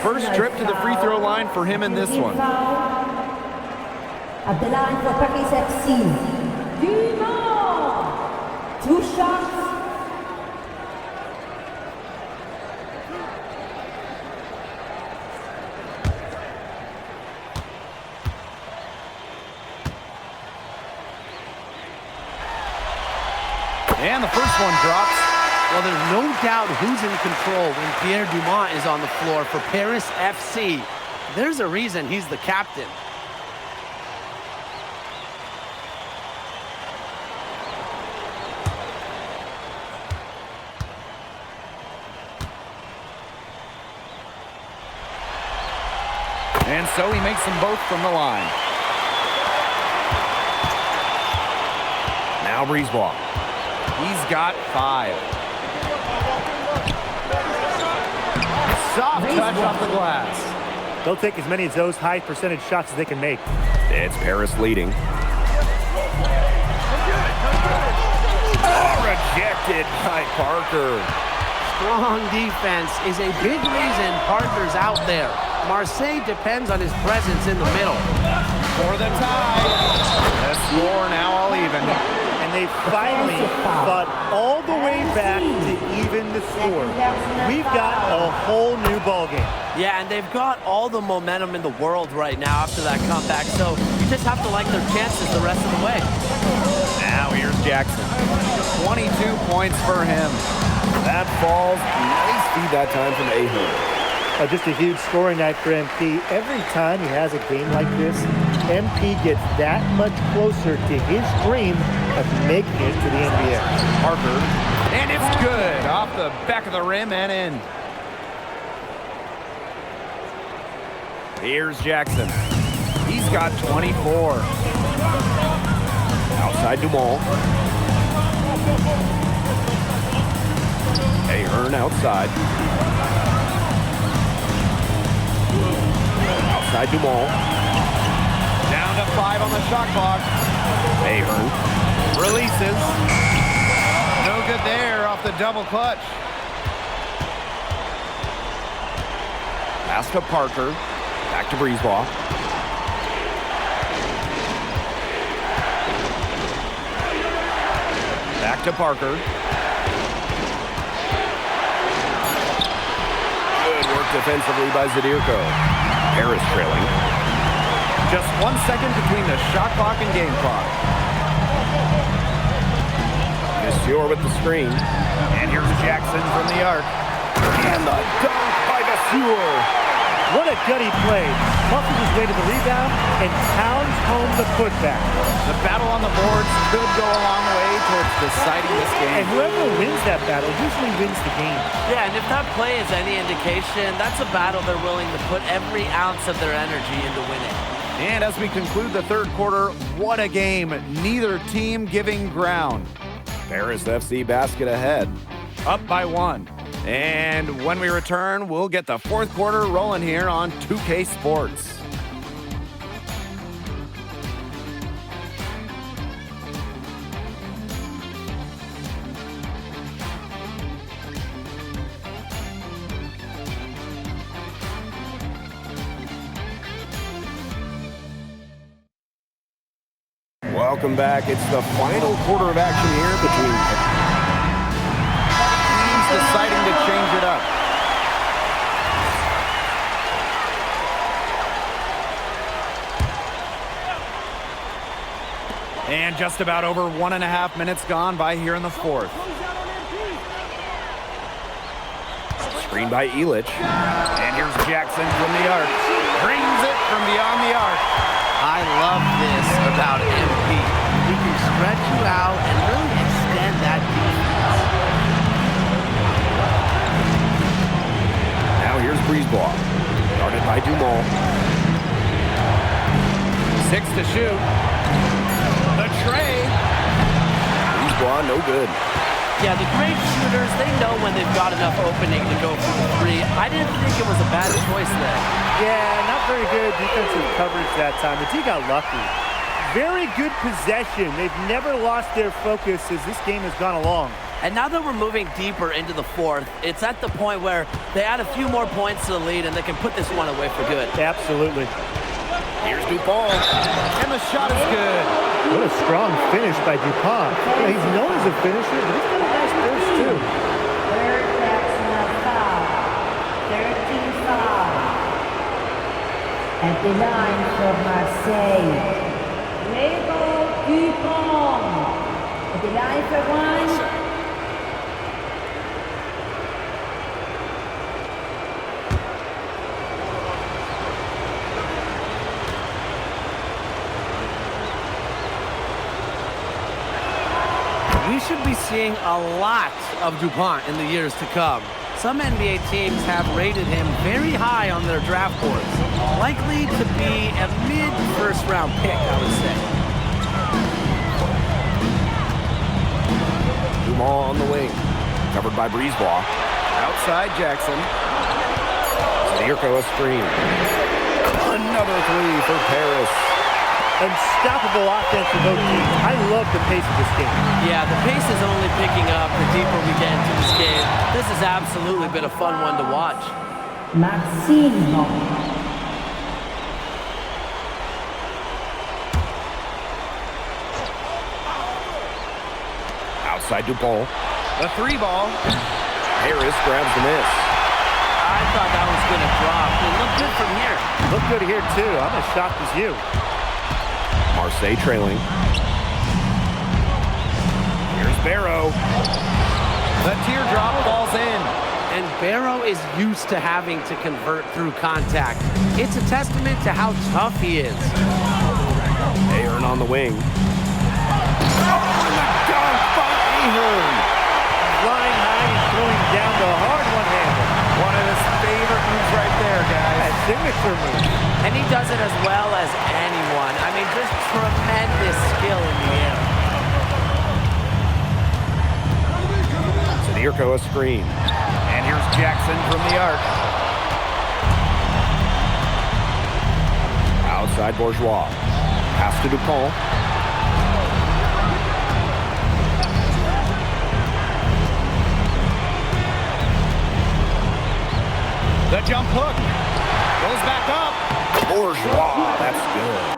First trip to the free throw line for him in this one. At the line for Paris FC. Dumont! 2 shots. And the first one drops. Well, there's no doubt who's in control when Pierre Dumont is on the floor for Paris FC. There's a reason he's the captain. And so he makes them both from the line. Now Brisebois. He's got 5. Soft touch off the glass. They'll take as many of those high percentage shots as they can make. It's Paris leading. Rejected by Parker. Strong defense is a big reason Parker's out there. Marseille depends on his presence in the middle. For the tie. The score now all even. And they finally fought all the way back to even the score. We've got a whole new ballgame. Yeah, and they've got all the momentum in the world right now after that comeback, so you just have to like their chances the rest of the way. Now here's Jackson. 22 points for him. That falls. Nice feed that time from Ahern. Just a huge scoring night for MP. Every time he has a game like this, MP gets that much closer to his dream of making it to the NBA. Parker, and it's good. Off the back of the rim and in. Here's Jackson. He's got 24. Outside Dumont. Ahern outside. Outside Dumont. Down to 5 on the shot clock. Ahern. Releases. No good there off the double clutch. Pass to Parker. Back to Brisebois. Back to Parker. Good work defensively by Zadirko. Paris trailing. Just 1 second between the shot clock and game clock. Monsieur with the screen. And here's Jackson from the arc. And the dunk by Monsieur. What a gutty play. Muscles his way to the rebound and pounds home the putback. The battle on the boards could go a long way towards deciding this game. And whoever wins that battle usually wins the game. Yeah, and if that play is any indication, that's a battle they're willing to put every ounce of their energy into winning. And as we conclude the third quarter, what a game. Neither team giving ground. Paris FC basket ahead. Up by 1. And when we return, we'll get the fourth quarter rolling here on 2K Sports. Welcome back. It's the final quarter of action here between teams deciding to change it up. And just about over 1.5 minutes gone by here in the fourth. Screen by Illich. And here's Jackson from the arc. Brings it from beyond the arc. I love this about MP. He can stretch you out and really extend that defense. Now here's Brisebois. Guarded by Dumont. 6 to shoot. The tray. Brisebois, no good. Yeah, the great shooters, they know when they've got enough opening to go for the 3. I didn't think it was a bad choice there. Yeah, not very good defensive coverage that time. The team got lucky. Very good possession. They've never lost their focus as this game has gone along. And now that we're moving deeper into the fourth, it's at the point where they add a few more points to the lead and they can put this one away for good. Absolutely. Here's Dupont. And the shot is good. What a strong finish by Dupont. Yeah, he's known as a finisher, but he's got a nice burst too. Third personal foul. 13 foul. At the line for Marseille. Diego Dupont. At the line for 1. We should be seeing a lot of Dupont in the years to come. Some NBA teams have rated him very high on their draft boards. Likely to be a mid-first round pick, I would say. Dumas on the wing. Covered by Brisebois. Outside Jackson. Zierko a screen. Another three for Paris. Unstoppable offense for both teams. I love the pace of this game. Yeah, the pace is only picking up the deeper we get into this game. This has absolutely been a fun one to watch. Marcinho. Outside Dupont. The three ball. Harris grabs the miss. I thought that was going to drop. It looked good from here. Looked good here, too. I'm as shocked as you. Marseille trailing. Here's Barrow. The teardrop falls in. And Barrow is used to having to convert through contact. It's a testament to how tough he is. Ahern on the wing. Ahern. Flying high and throwing down the hard one-hander. One of his favorite moves right there, guys. That signature move. And he does it as well as anyone. I mean, just tremendous skill in the air. Zierko a screen. And here's Jackson from the arc. Outside Bourgeois. Pass to Dupont. The jump hook. Goes back up. Bourgeois. That's good.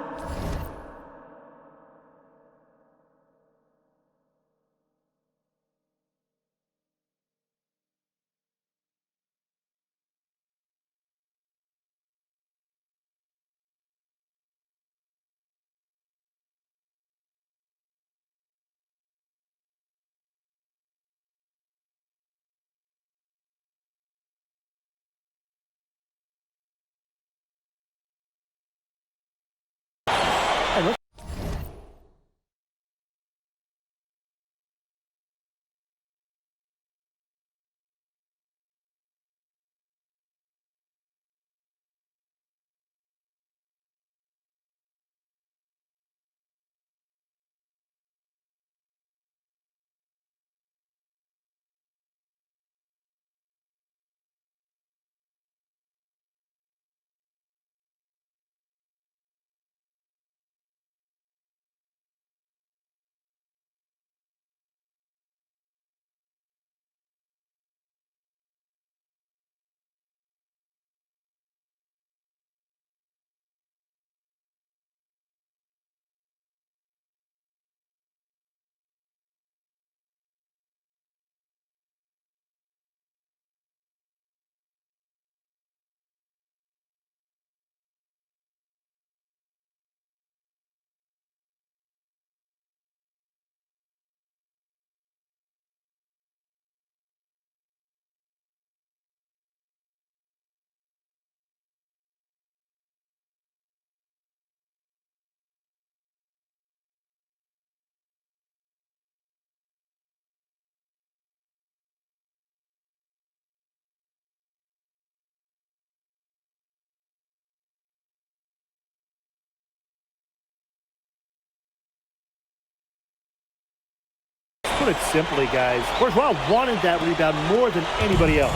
Put it simply, guys, Bourgeois wanted that rebound more than anybody else.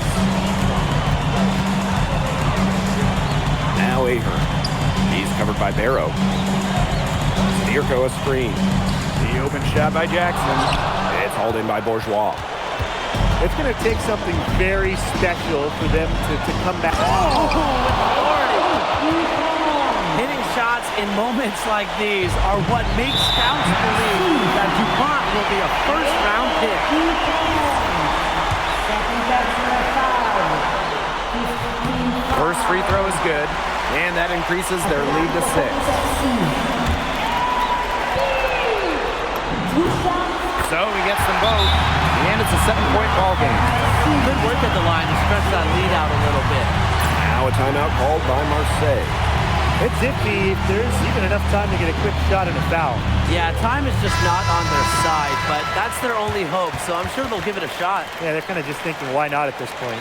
Now Ahern. He's covered by Barrow. Zierko a screen. The open shot by Jackson. It's hauled in by Bourgeois. It's going to take something very special for them to come back. Hitting shots in moments like these are what makes scouts believe that DuPont will be a first-round pick. First free throw is good, and that increases their lead to 6. So he gets them both, and it's a 7-point ball game. Good work at the line to stretch that lead out a little bit. Now a timeout called by Marseille. It's iffy if there's even enough time to get a quick shot and a foul. Yeah, time is just not on their side, but that's their only hope, so I'm sure they'll give it a shot. Yeah, they're kind of just thinking, why not at this point?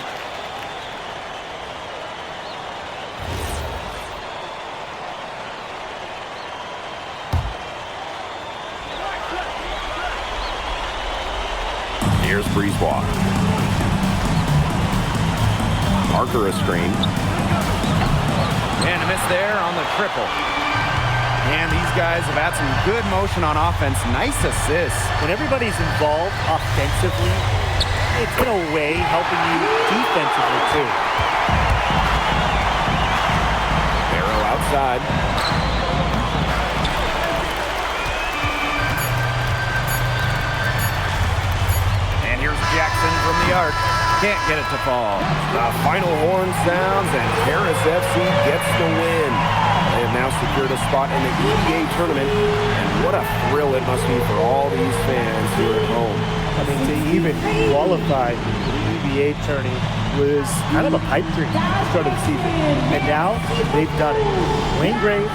Here's Brisebois. Parker a screen. And a miss there on the triple. And these guys have had some good motion on offense. Nice assists. When everybody's involved offensively, it's in a way helping you defensively too. Barrow outside. And here's Jackson from the arc. Can't get it to fall. The final horn sounds and Paris FC gets the win. They have now secured a spot in the EBA tournament, and what a thrill it must be for all these fans here at home. I mean, to even qualify for the EBA tourney was kind of a pipe dream at the start of the season. And now they've done it. Wayne Graves,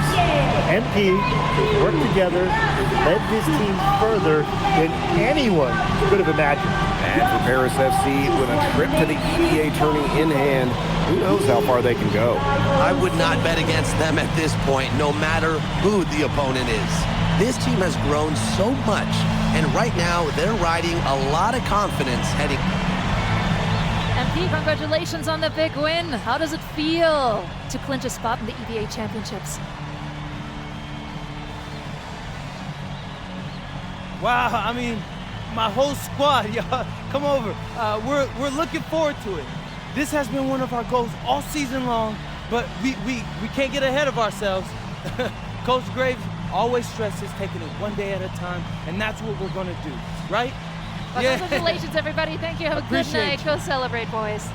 MP, they've worked together, they've led this team further than anyone could have imagined. And for Paris FC, with a trip to the EBA tourney in hand, who knows how far they can go. I would not bet against them at this point, no matter who the opponent is. This team has grown so much, and right now they're riding a lot of confidence heading. MP, congratulations on the big win. How does it feel to clinch a spot in the EBA Championships? Wow, I mean, my whole squad, y'all, come over. We're looking forward to it. This has been one of our goals all season long, but we can't get ahead of ourselves. Coach Graves always stresses taking it one day at a time, and that's what we're gonna do, right? Well, congratulations, everybody. Thank you. Have a good night. Go celebrate, boys.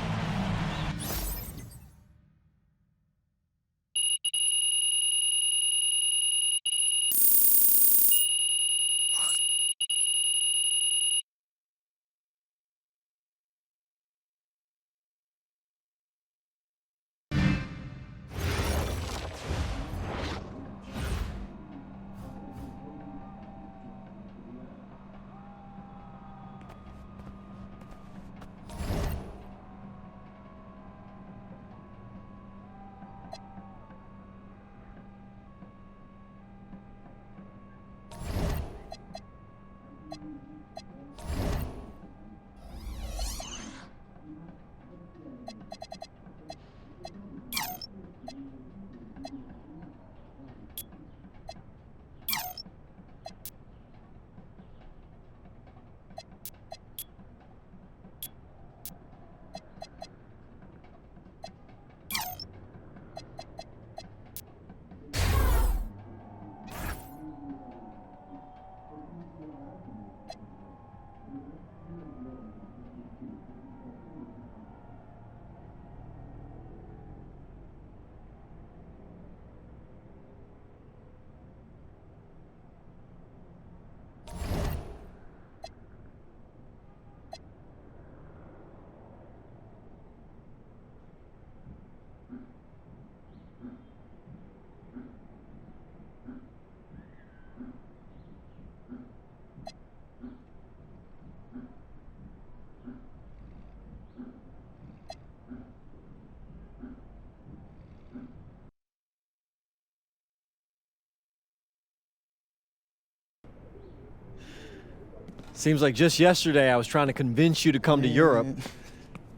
Seems like just yesterday I was trying to convince you to come to Europe.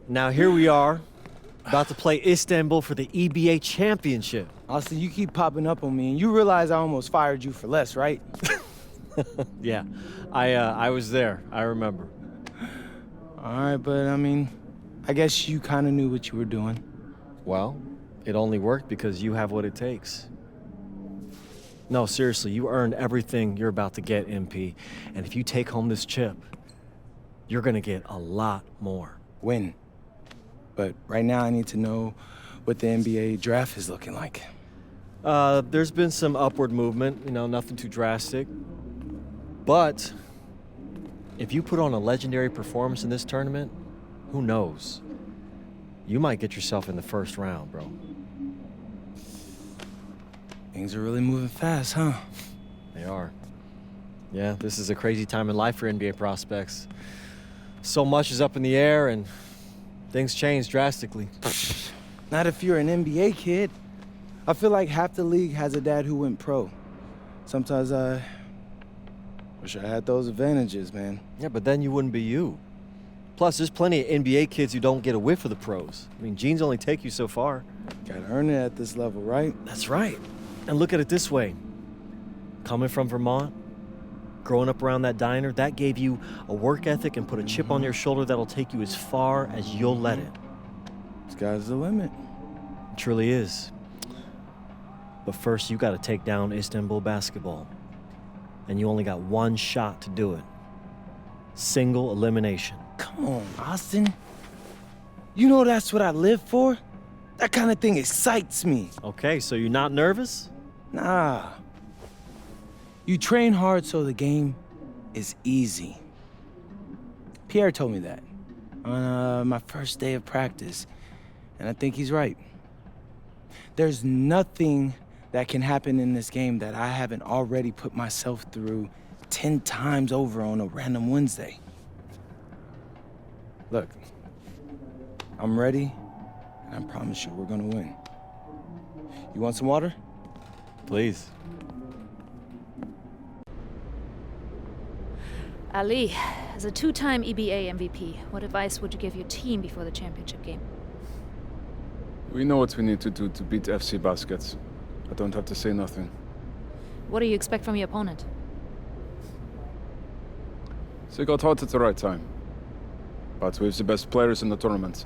Now here we are, about to play Istanbul for the EBA Championship. Austin, you keep popping up on me, and you realize I almost fired you for less, right? Yeah, I was there. I remember. All right, but I mean, I guess you kind of knew what you were doing. Well, it only worked because you have what it takes. No, seriously, you earned everything you're about to get, MP. And if you take home this chip, you're gonna get a lot more. Win. But right now I need to know what the NBA draft is looking like. There's been some upward movement, nothing too drastic. But if you put on a legendary performance in this tournament, who knows? You might get yourself in the first round, bro. Things are really moving fast, huh? They are. Yeah, this is a crazy time in life for NBA prospects. So much is up in the air, and things change drastically. Not if you're an NBA kid. I feel like half the league has a dad who went pro. Sometimes I wish I had those advantages, man. Yeah, but then you wouldn't be you. Plus, there's plenty of NBA kids who don't get a whiff of the pros. I mean, genes only take you so far. Gotta earn it at this level, right? That's right. And look at it this way. Coming from Vermont, growing up around that diner, that gave you a work ethic and put a chip on your shoulder that'll take you as far as you'll let it. Sky's the limit. It truly is. But first, you gotta take down Istanbul basketball. And you only got one shot to do it. Single elimination. Come on, Austin. You know that's what I live for? That kind of thing excites me. Okay, so you're not nervous? Nah. You train hard so the game is easy. Pierre told me that on my first day of practice, and I think he's right. There's nothing that can happen in this game that I haven't already put myself through 10 times over on a random Wednesday. Look, I'm ready, and I promise you we're gonna win. You want some water? Please. Ali, as a two-time EBA MVP, what advice would you give your team before the championship game? We know what we need to do to beat FC Baskets. I don't have to say nothing. What do you expect from your opponent? They got hot at the right time. But with the best players in the tournament,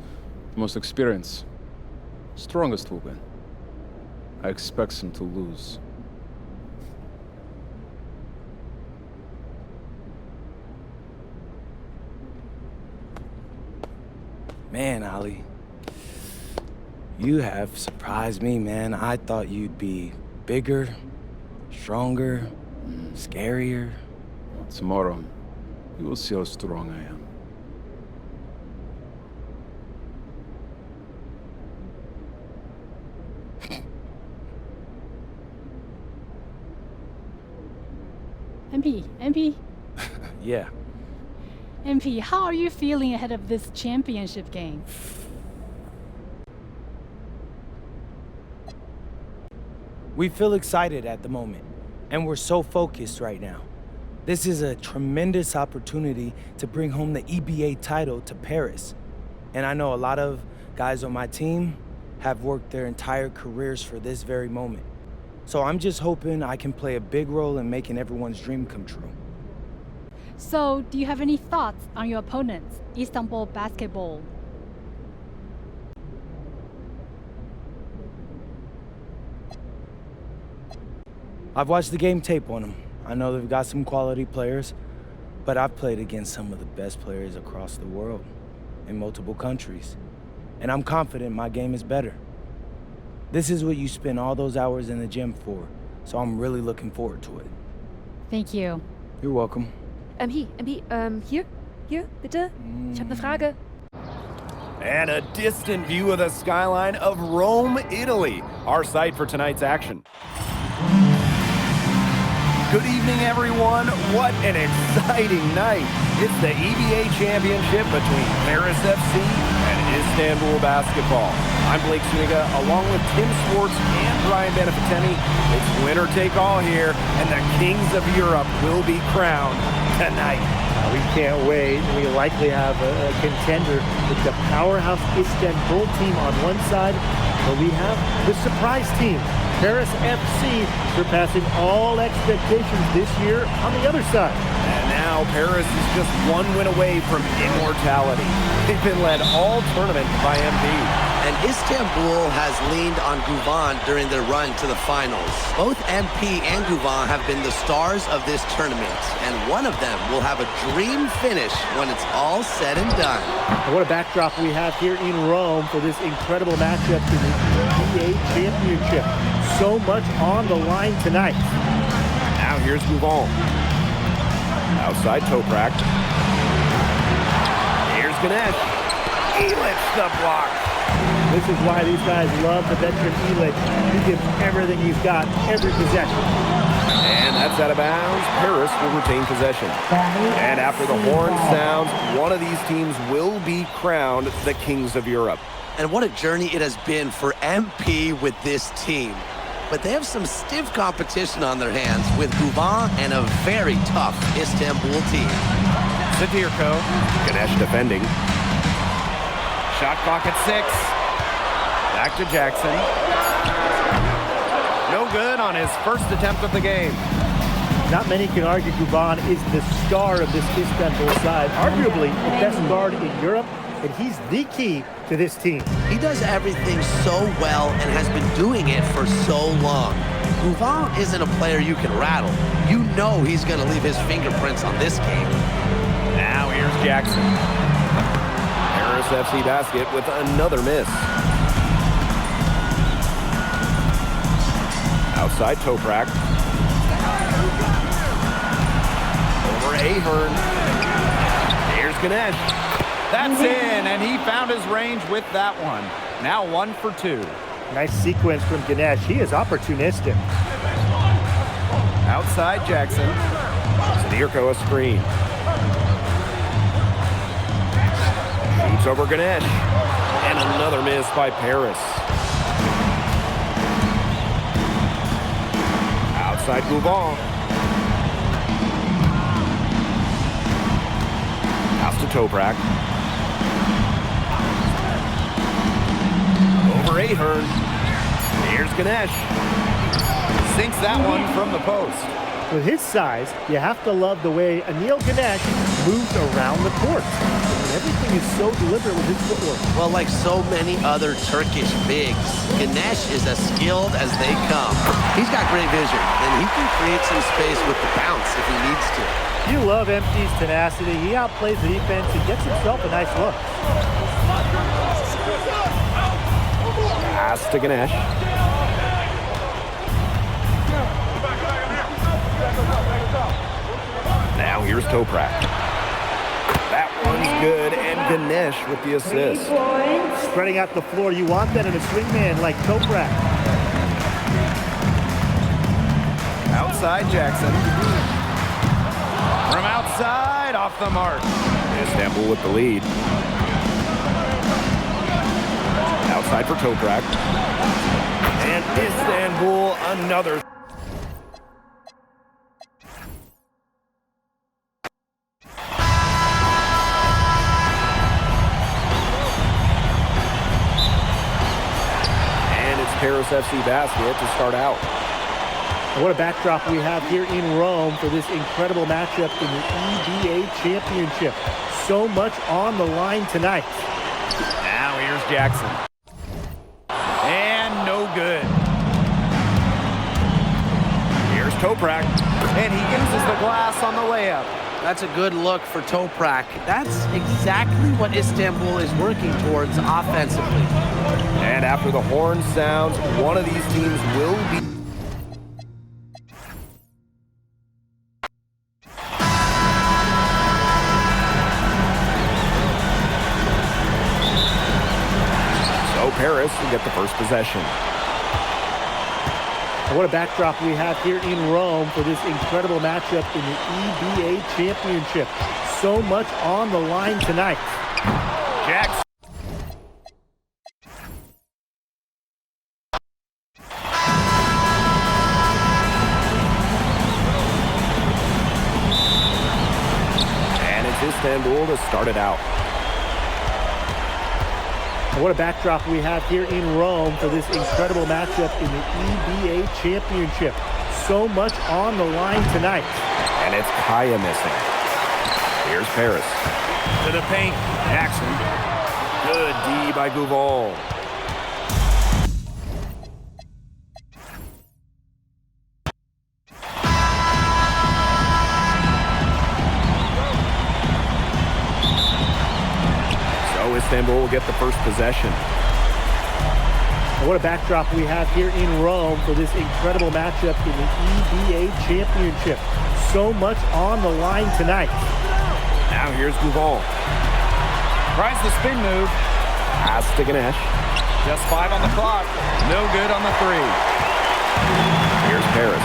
the most experience, strongest will win. I expect them to lose. Man, Ali, you have surprised me, man. I thought you'd be bigger, stronger, scarier. Tomorrow, you will see how strong I am. MP, Yeah. MP, how are you feeling ahead of this championship game? We feel excited at the moment, and we're so focused right now. This is a tremendous opportunity to bring home the EBA title to Paris. And I know a lot of guys on my team have worked their entire careers for this very moment. So I'm just hoping I can play a big role in making everyone's dream come true. So, do you have any thoughts on your opponents, Istanbul Basketball? I've watched the game tape on them. I know they've got some quality players, but I've played against some of the best players across the world in multiple countries. And I'm confident my game is better. This is what you spend all those hours in the gym for, so I'm really looking forward to it. Thank you. You're welcome. Hier, bitte. Ich habe eine Frage. And a distant view of the skyline of Rome, Italy, our site for tonight's action. Good evening, everyone. What an exciting night. It's the EBA championship between Paris FC and Istanbul Basketball. I'm Blake Suniga, along with Tim Swartz and Brian Benefitemi. It's winner take all here, and the kings of Europe will be crowned tonight. We can't wait. We likely have a contender with the powerhouse Istanbul team on one side, but we have the surprise team, Paris FC, surpassing all expectations this year on the other side. And now Paris is just one win away from immortality. They've been led all tournament by MP. And Istanbul has leaned on Guvan during their run to the finals. Both MP and Guvan have been the stars of this tournament, and one of them will have a dream finish when it's all said and done. And what a backdrop we have here in Rome for this incredible matchup in the EBA Championship. So much on the line tonight. Now here's Guvan. Outside Toprak. Here's Ganesh. He lifts the block. This is why these guys love the veteran Elid. He gives everything he's got, every possession. And that's out of bounds. Paris will retain possession. And after the horn sounds, one of these teams will be crowned the Kings of Europe. And what a journey it has been for MP with this team. But they have some stiff competition on their hands with Guban and a very tough Istanbul team. Zadirko. Ganesh defending. Shot clock at 6. Back to Jackson. No good on his first attempt of the game. Not many can argue Guban is the star of this Istanbul side, arguably the best guard in Europe, and he's the key to this team. He does everything so well and has been doing it for so long. Guban isn't a player you can rattle. You know he's going to leave his fingerprints on this game. Now here's Jackson. Paris FC basket with another miss. Outside Toprak. Over Ahern. Here's Ganesh. That's in, and he found his range with that one. Now 1 for 2. Nice sequence from Ganesh. He is opportunistic. Outside Jackson. Zadirko a screen. Shoots over Ganesh. And another miss by Paris. Outside Guban. Pass to Toprak. Over Ahern. Here's Ganesh. Sinks that one from the post. With his size, you have to love the way Anil Ganesh moves around the court. Everything is so deliberate with his footwork. Well, like so many other Turkish bigs, Ganesh is as skilled as they come. He's got great vision, and he can create some space with the bounce if he needs to. You love MP's tenacity. He outplays the defense and gets himself a nice look. Pass to Ganesh. Now here's Toprak. That one's good, and Ganesh with the assist. Spreading out the floor, you want that in a swingman like Toprak. Outside Jackson. From outside, off the mark. Istanbul with the lead. Outside for Toprak. And Istanbul another. Paris FC basket to start out. What a backdrop we have here in Rome for this incredible matchup in the EBA Championship. So much on the line tonight. Now here's Jackson. And no good. Here's Toprak. And he uses the glass on the layup. That's a good look for Toprak. That's exactly what Istanbul is working towards offensively. And after the horn sounds, one of these teams will be... So Paris will get the first possession. What a backdrop we have here in Rome for this incredible matchup in the EBA Championship. So much on the line tonight. Jackson. And it's Istanbul to start it out. What a backdrop we have here in Rome for this incredible matchup in the EBA Championship. So much on the line tonight. And it's Kaya missing. Here's Paris. To the paint, Jackson. Good D by Guval. Istanbul will get the first possession. What a backdrop we have here in Rome for this incredible matchup in the EBA Championship. So much on the line tonight. Now here's Guval. Tries the spin move. Pass to Ganesh. Just 5 on the clock. No good on the 3. Here's Paris.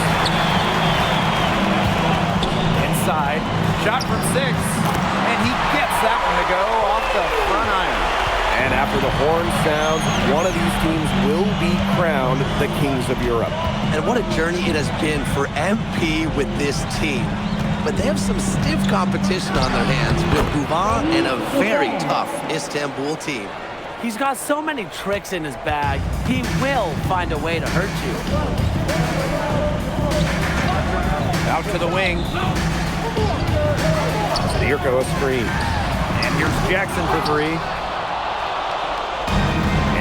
Inside. Shot from 6. And he gets that one to go off the front iron. And after the horn sounds, one of these teams will be crowned the Kings of Europe. And what a journey it has been for MP with this team. But they have some stiff competition on their hands with Guban and a very tough Istanbul team. He's got so many tricks in his bag, he will find a way to hurt you. Out to the wing. Zirko a screen. And here's Jackson for 3.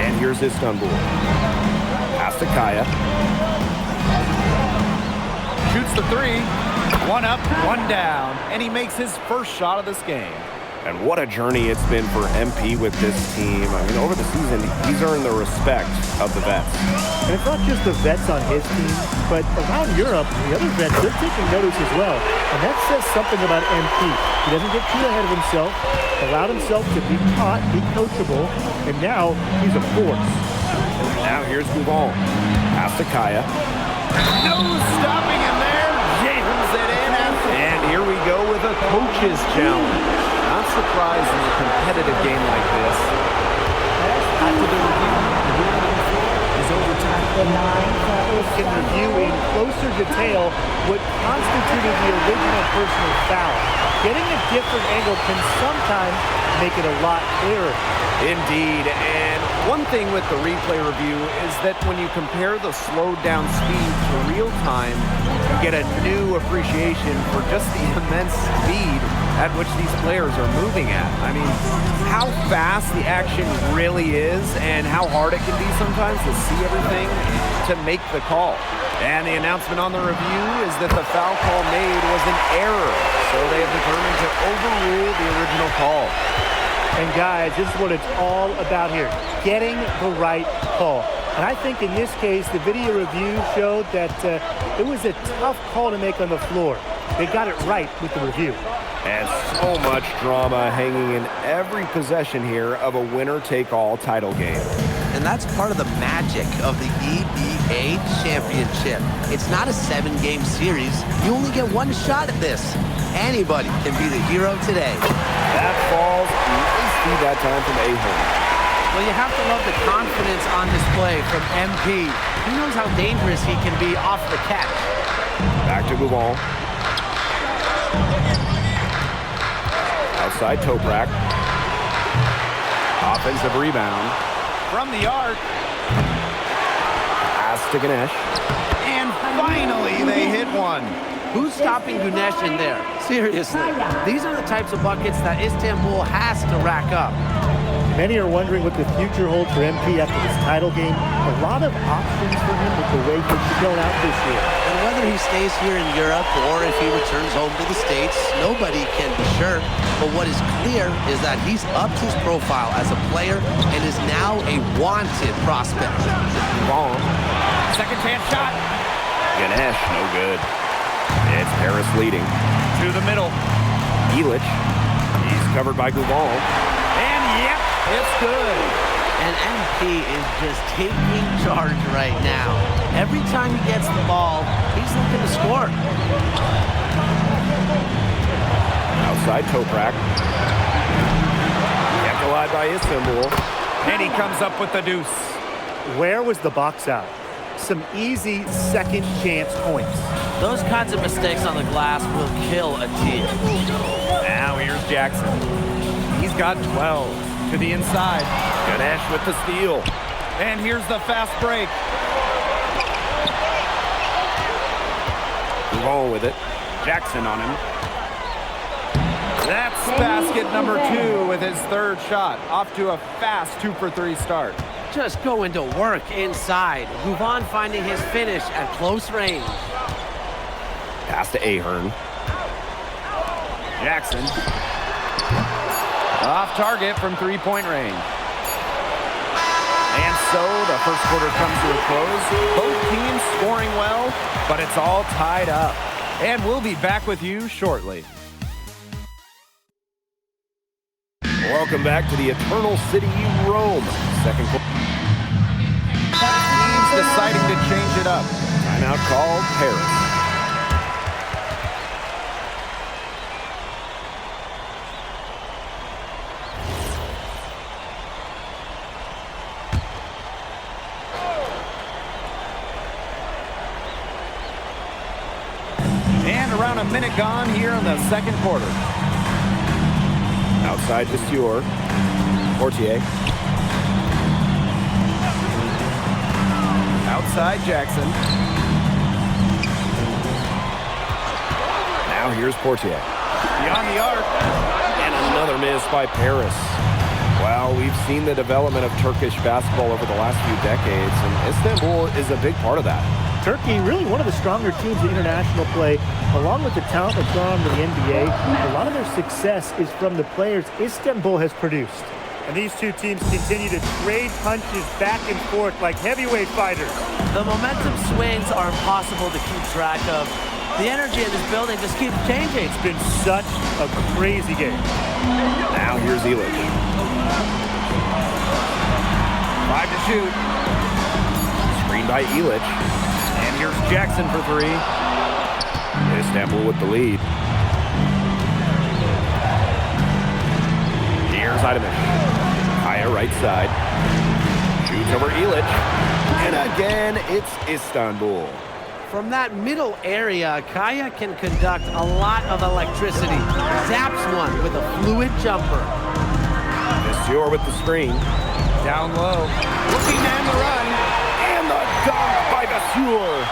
And here's Istanbul. Pass to Kaya. Shoots the 3. 1 up, 1 down. And he makes his first shot of this game. And what a journey it's been for MP with this team. I mean, over the season, he's earned the respect of the vets. And it's not just the vets on his team, but around Europe, the other vets, they're taking notice as well. And that says something about MP. He doesn't get too ahead of himself, allowed himself to be taught, be coachable, and now he's a force. Now here's Guban. Pass to Kaya. No stopping him there. Jams it in. And here we go with a coach's challenge. Not surprised in a competitive game like this. After the review, is overtime. Can review in closer detail what constituted the original personal foul. Getting a different angle can sometimes make it a lot clearer. Indeed, and one thing with the replay review is that when you compare the slowed down speed to real time, you get a new appreciation for just the immense speed at which these players are moving at. I mean, how fast the action really is and how hard it can be sometimes to see everything to make the call. And the announcement on the review is that the foul call made was an error, so they have determined to overrule the original call. And guys, this is what it's all about here, getting the right call. And I think in this case, the video review showed that it was a tough call to make on the floor. They got it right with the review. And so much drama hanging in every possession here of a winner-take-all title game. And that's part of the magic of the EBA Championship. It's not a 7-game series. You only get 1 shot at this. Anybody can be the hero today. That falls nicely that time from Ahern. Well, you have to love the confidence on display from MP. He knows how dangerous he can be off the catch. Back to Guban. Outside Toprak. Offensive rebound. From the arc. Pass to Ganesh. And finally, they hit one. Who's stopping Ganesh in there? Seriously, these are the types of buckets that Istanbul has to rack up. Many are wondering what the future holds for MP after this title game. A lot of options for him with the way he's shown out this year. And whether he stays here in Europe or if he returns home to the States, nobody can be sure. But what is clear is that he's upped his profile as a player and is now a wanted prospect. Long. Second chance shot. Ganesh, no good. It's Paris leading. To the middle. Illich. He's covered by Guban. And yep, it's good. And MP is just taking charge right now. Every time he gets the ball, he's looking to score. Outside Toprak. Kept alive by Istanbul. And he comes up with the deuce. Where was the box out? Some easy second chance points. Those kinds of mistakes on the glass will kill a team. Now here's Jackson. He's got 12 to the inside. Ganesh with the steal. And here's the fast break. Guban with it. Jackson on him. That's basket number 2 with his 3rd shot. Off to a fast 2-for-3 start. Just going to work inside. Guban finding his finish at close range. Pass to Ahern. Jackson. Off target from 3-point range. And so the first quarter comes to a close. Both teams scoring well, but it's all tied up. And we'll be back with you shortly. Welcome back to the Eternal City, Rome. Second quarter. up. Timeout called Paris. And around a minute gone here in the second quarter. Outside to Stewart. Portier. Outside Jackson. Now here's Portier. Beyond the arc. And another miss by Paris. Well, we've seen the development of Turkish basketball over the last few decades, and Istanbul is a big part of that. Turkey, really one of the stronger teams in international play, along with the talent that's gone on to the NBA. A lot of their success is from the players Istanbul has produced. And these two teams continue to trade punches back and forth like heavyweight fighters. The momentum swings are impossible to keep track of. The energy in this building just keeps changing. It's been such a crazy game. Now here's Illich. 5 to shoot. Screen by Illich. And here's Jackson for 3. Istanbul with the lead. Here's Idemish. Kaya right side. Shoots over Illich. And again, it's Istanbul. From that middle area, Kaya can conduct a lot of electricity. Zaps one with a fluid jumper. Monsieur with the screen. Down low. Looking down the run. And the dunk by Monsieur.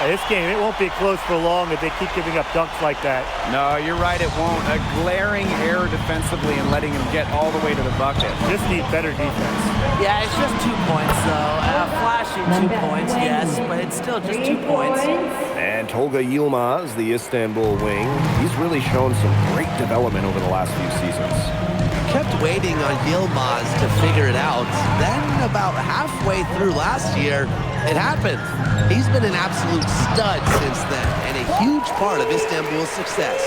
This game, it won't be close for long if they keep giving up dunks like that. No, you're right, it won't. A glaring error defensively and letting him get all the way to the bucket. Just need better defense. Yeah, it's just 2 points, though. Flashing 2 points, yes, but it's still just 2 points. And Tolga Yilmaz, the Istanbul wing, he's really shown some great development over the last few seasons. Kept waiting on Yilmaz to figure it out. Then about halfway through last year, it happened. He's been an absolute stud since then, and a huge part of Istanbul's success.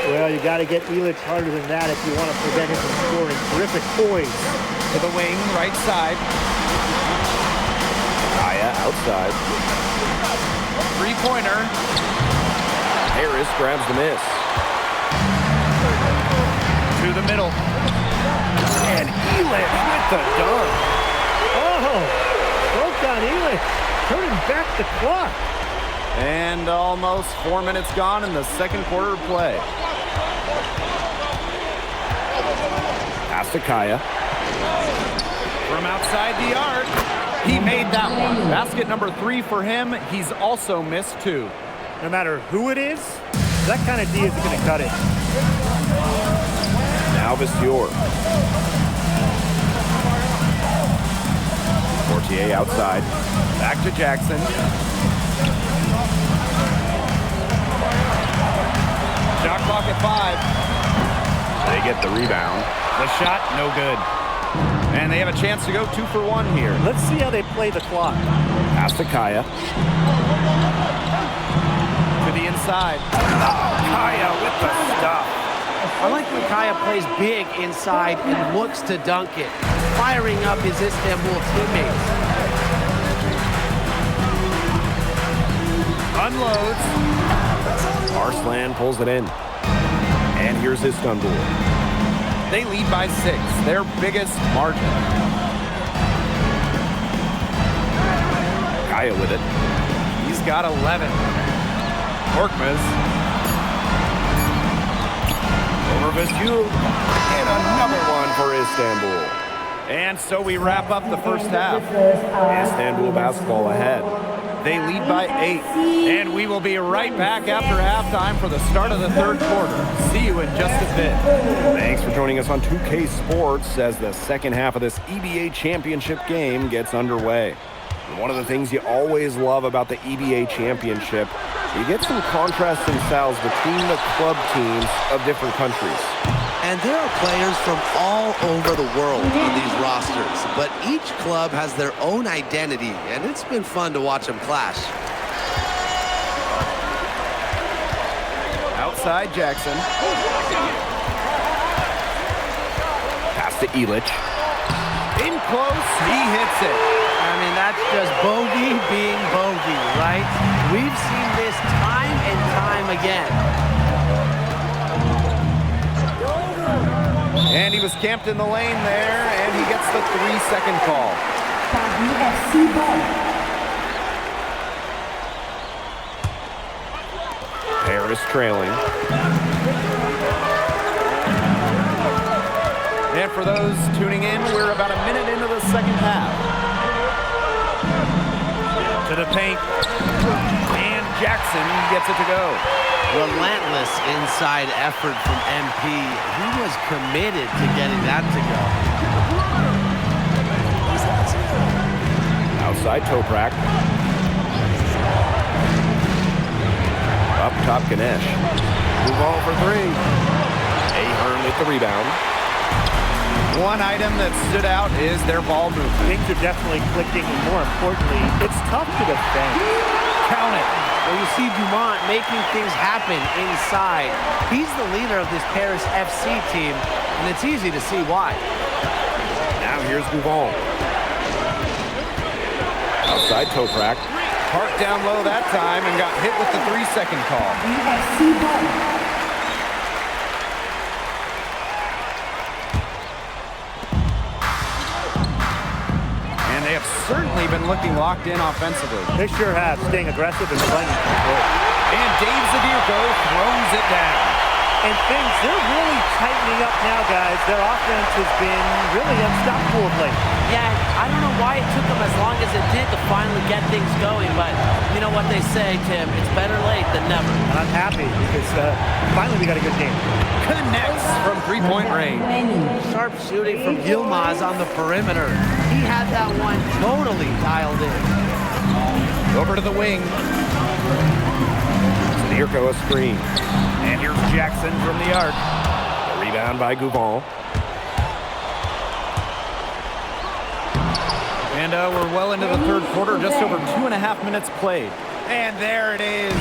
Well, you got to get Illich harder than that if you want to prevent him from scoring. Terrific poise. To the wing, right side. Kaya outside. 3-pointer. Harris grabs the miss. To the middle. And Illich with the dunk. Oh, broke down Illich. Turning back the clock. And almost 4 minutes gone in the second quarter of play. Pass to Kaya. From outside the arc, he made that one. Basket number 3 for him. He's also missed 2. No matter who it is, that kind of D is going to cut it. Now Monsieur. Portier outside. Back to Jackson. Shot clock at 5. They get the rebound. The shot, no good. And they have a chance to go 2 for 1 here. Let's see how they play the clock. Pass to Kaya. To the inside. Kaya with the stuff. I like when Kaya plays big inside and looks to dunk it, firing up his Istanbul teammates. Unloads. Arslan pulls it in. And here's Istanbul. They lead by 6, their biggest margin. Kaya with it. He's got 11. Korkmaz. Over Monsieur. And another one for Istanbul. And so we wrap up the first half. Istanbul basketball ahead. They lead by 8. And we will be right back after halftime for the start of the third quarter. See you in just a bit. Thanks for joining us on 2K Sports as the second half of this EBA championship game gets underway. And one of the things you always love about the EBA championship, you get some contrasting styles between the club teams of different countries. And there are players from all over the world on these rosters, but each club has their own identity, and it's been fun to watch them clash. Outside Jackson. Pass to Illich. In close, he hits it. I mean, that's just bogey being bogey We've seen this time and time again. And he was camped in the lane there, and he gets the 3-second call. Paris trailing. And for those tuning in, we're about a minute into the second half. To the paint, and Jackson gets it to go. Relentless inside effort from MP. He was committed to getting that to go. Outside Toprak. Up top Ganesh. Move on for 3. Ahern with the rebound. One item that stood out is their ball movement. Things are definitely clicking, and more importantly, it's tough to defend. Count it. Well, you see Dumont making things happen inside. He's the leader of this Paris FC team, and it's easy to see why. Now here's Gougon. Outside Toprak. Parked down low that time and got hit with the 3-second call. They have certainly been looking locked in offensively. They sure have, staying aggressive and playing in control. And Dave Zadirko throws it down. And things, they're really tightening up now, guys. Their offense has been really unstoppable of late. Yeah, I don't know why it took them as long as it did to finally get things going, but you know what they say, Tim, it's better late than never. And I'm happy because finally we got a good game. Connects from three-point range. Sharp shooting from Yilmaz on the perimeter. He had that one totally dialed in. Over to the wing. Zadirko a screen. And here's Jackson from the arc. A rebound by Gougon. And we're well into the third quarter, just over 2.5 minutes played. And there it is.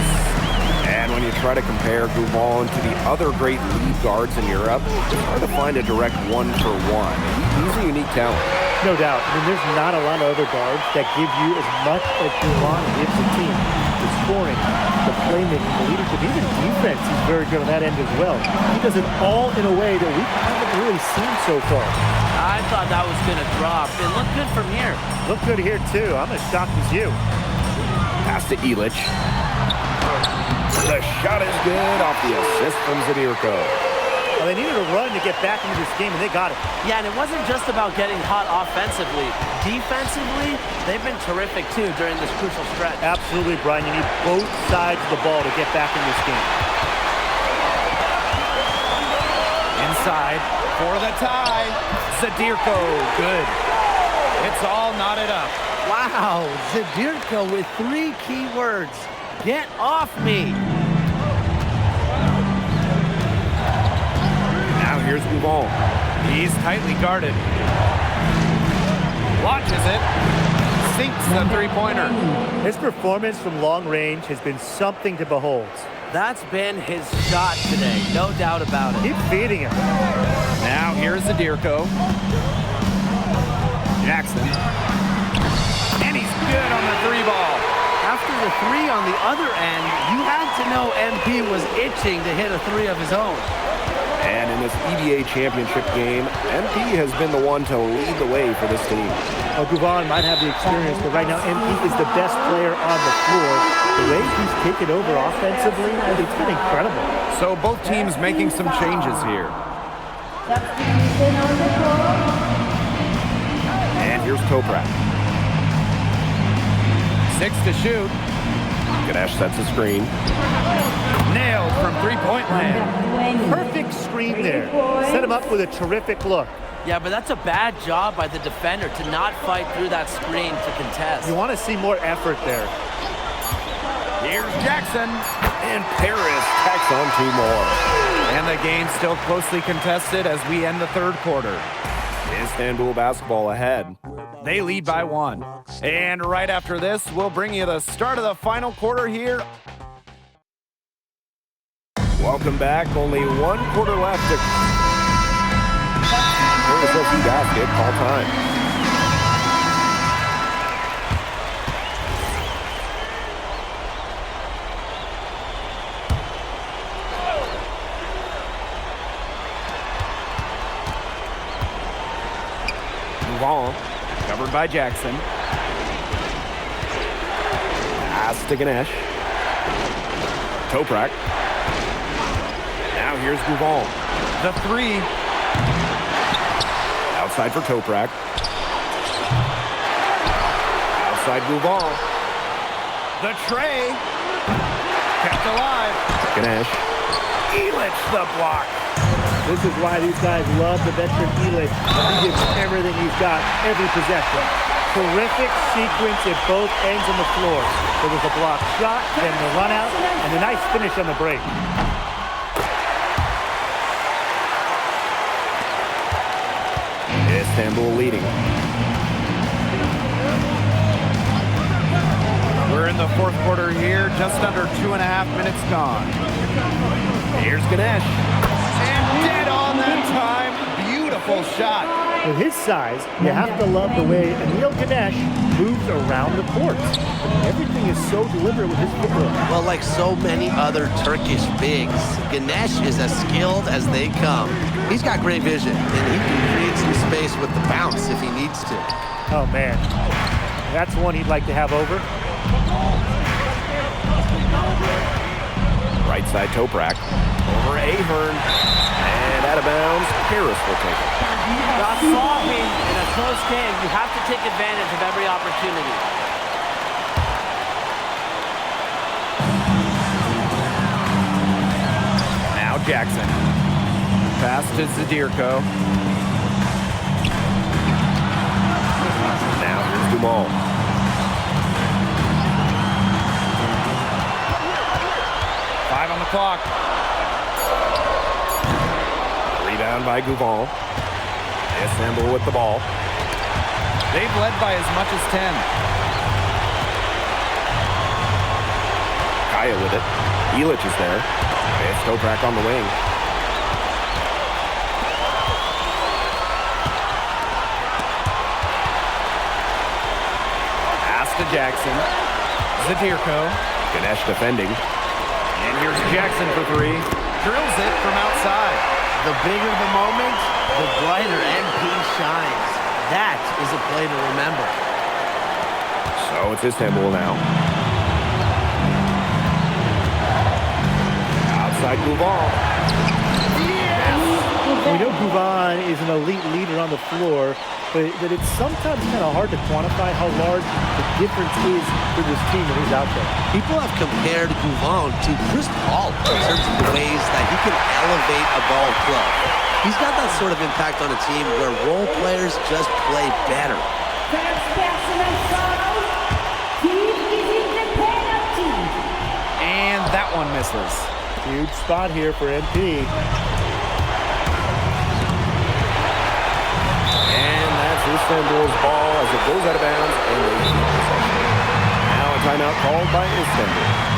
And when you try to compare Gougon to the other great lead guards in Europe, it's hard to find a direct one-for-one. He's a unique talent. No doubt. I mean, there's not a lot of other guards that give you as much as Gougon gives the team. The scoring, the playmaking, the leadership, even defense, he's very good on that end as well. He does it all in a way that we haven't really seen so far. I thought that was going to drop. It looked good from here. Looked good here, too. I'm as shocked as you. Pass to Illich. The shot is good off the assist from Zadirko. Well, they needed a run to get back into this game, and they got it. Yeah, and it wasn't just about getting hot offensively. Defensively, they've been terrific, too, during this crucial stretch. Absolutely, Brian. You need both sides of the ball to get back in this game. Inside for the tie. Zadirko, good. It's all knotted up. Wow, Zadirko with 3 key words. Get off me. Now here's Gougon. He's tightly guarded. Launches it. Sinks the three-pointer. His performance from long range has been something to behold. That's been his shot today, no doubt about it. Keep feeding him. Now here's Zadirko. Jackson. And he's good on the 3-ball. After the 3 on the other end, you had to know MP was itching to hit a 3 of his own. And in this EBA championship game, MP has been the one to lead the way for this team. Well, Gougon might have the experience, but right now MP is the best player on the floor. The way he's taken over offensively, it's been incredible. So both teams making some changes here. And here's Toprak. 6 to shoot. Ganesh sets a screen. Nailed from three-point land. Perfect screen there. Set him up with a terrific look. Yeah, but that's a bad job by the defender to not fight through that screen to contest. You want to see more effort there. Here's Jackson. And Paris tacks on 2 more. And the game still closely contested as we end the third quarter. Istanbul basketball ahead. They lead by 1. And right after this, we'll bring you the start of the final quarter here. Welcome back. Only 1 quarter left to Paris FC basket. Call time. by Jackson. Pass to Ganesh. Toprak. Now here's Gouval. The three. Outside for Toprak. Outside Gouval. The tray. Kept alive. Ganesh. Illich the block. This is why these guys love the veteran Illich. He gives everything he's got, every possession. Terrific sequence at both ends on the floor. There was a block shot, then the run out, and a nice finish on the break. Istanbul leading. We're in the fourth quarter here, just under 2.5 minutes gone. Here's Ganesh. And dead on that time. Beautiful shot. With his size, you have to love the way Anil Ganesh moves around the court. Everything is so deliberate with his footwork. Well, like so many other Turkish bigs, Ganesh is as skilled as they come. He's got great vision, and he can create some space with the bounce if he needs to. Oh, man. That's one he'd like to have over. Right side Toprak. Over Ahern. And out of bounds. Harris will take it. Not sloppy. In a close game, you have to take advantage of every opportunity. Now Jackson. Pass to Zadirko. Now here's Dumal. Five on the clock. Rebound by Gouval. Istanbul with the ball. They've led by as much as 10. Kaya with it. Illich is there. It's Toprak on the wing. Pass to Jackson. Zadirko. Ganesh defending. And here's Jackson for three. Drills it from outside. The bigger the moment, the brighter MP shines. That is a play to remember. So it's Istanbul now. Outside Gouval. We know Gouval is an elite leader on the floor, but it's sometimes kind of hard to quantify how large the difference is for this team when he's out there. People have compared Gouval to Chris Paul in terms of the ways that he can elevate a ball club. He's got that sort of impact on a team where role players just play better. And that one misses. Huge spot here for MP. And that's Istanbul's ball as it goes out of bounds and they keep possession. Now a timeout called by Istanbul.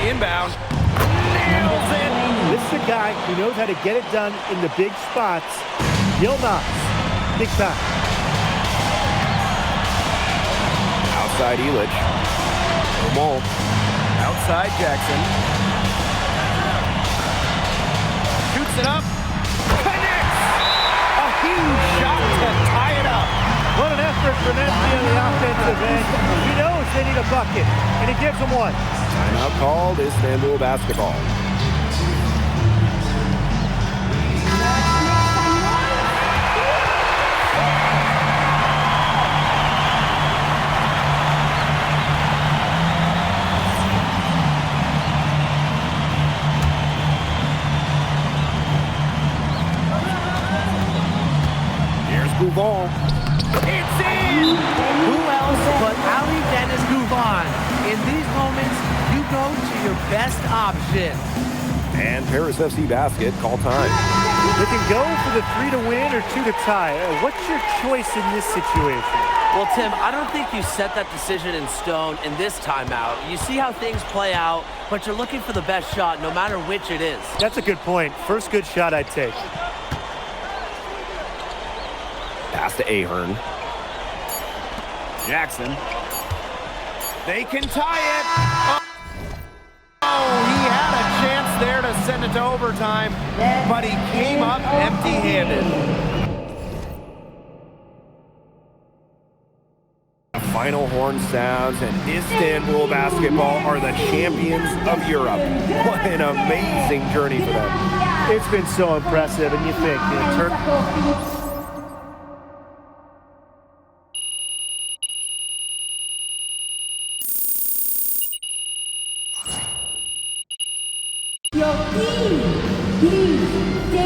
Inbound. Nails it. This is a guy who knows how to get it done in the big spots. Yilmaz, big time. Outside Illich. Mole. Outside Jackson. Shoots it up. Connects. A huge shot to tie it up. What an effort from MP on the offensive end. He knows they need a bucket, and he gives them one. Timeout called, Istanbul basketball. Here's Gouval. It's in! Who else but Ali Dennis Gouval? In these moments, you go to your best option. And Paris FC basket, call time. They can go for the 3 to win or 2 to tie. What's your choice in this situation? Well, Tim, I don't think you set that decision in stone in this timeout. You see how things play out, but you're looking for the best shot no matter which it is. That's a good point. First good shot I'd take. Pass to Ahern. Jackson. They can tie it. Oh, he had a chance there to send it to overtime, but he came up empty-handed. Final horn sounds, and Istanbul basketball are the champions of Europe. What an amazing journey for them. It's been so impressive, and you think, Your team, please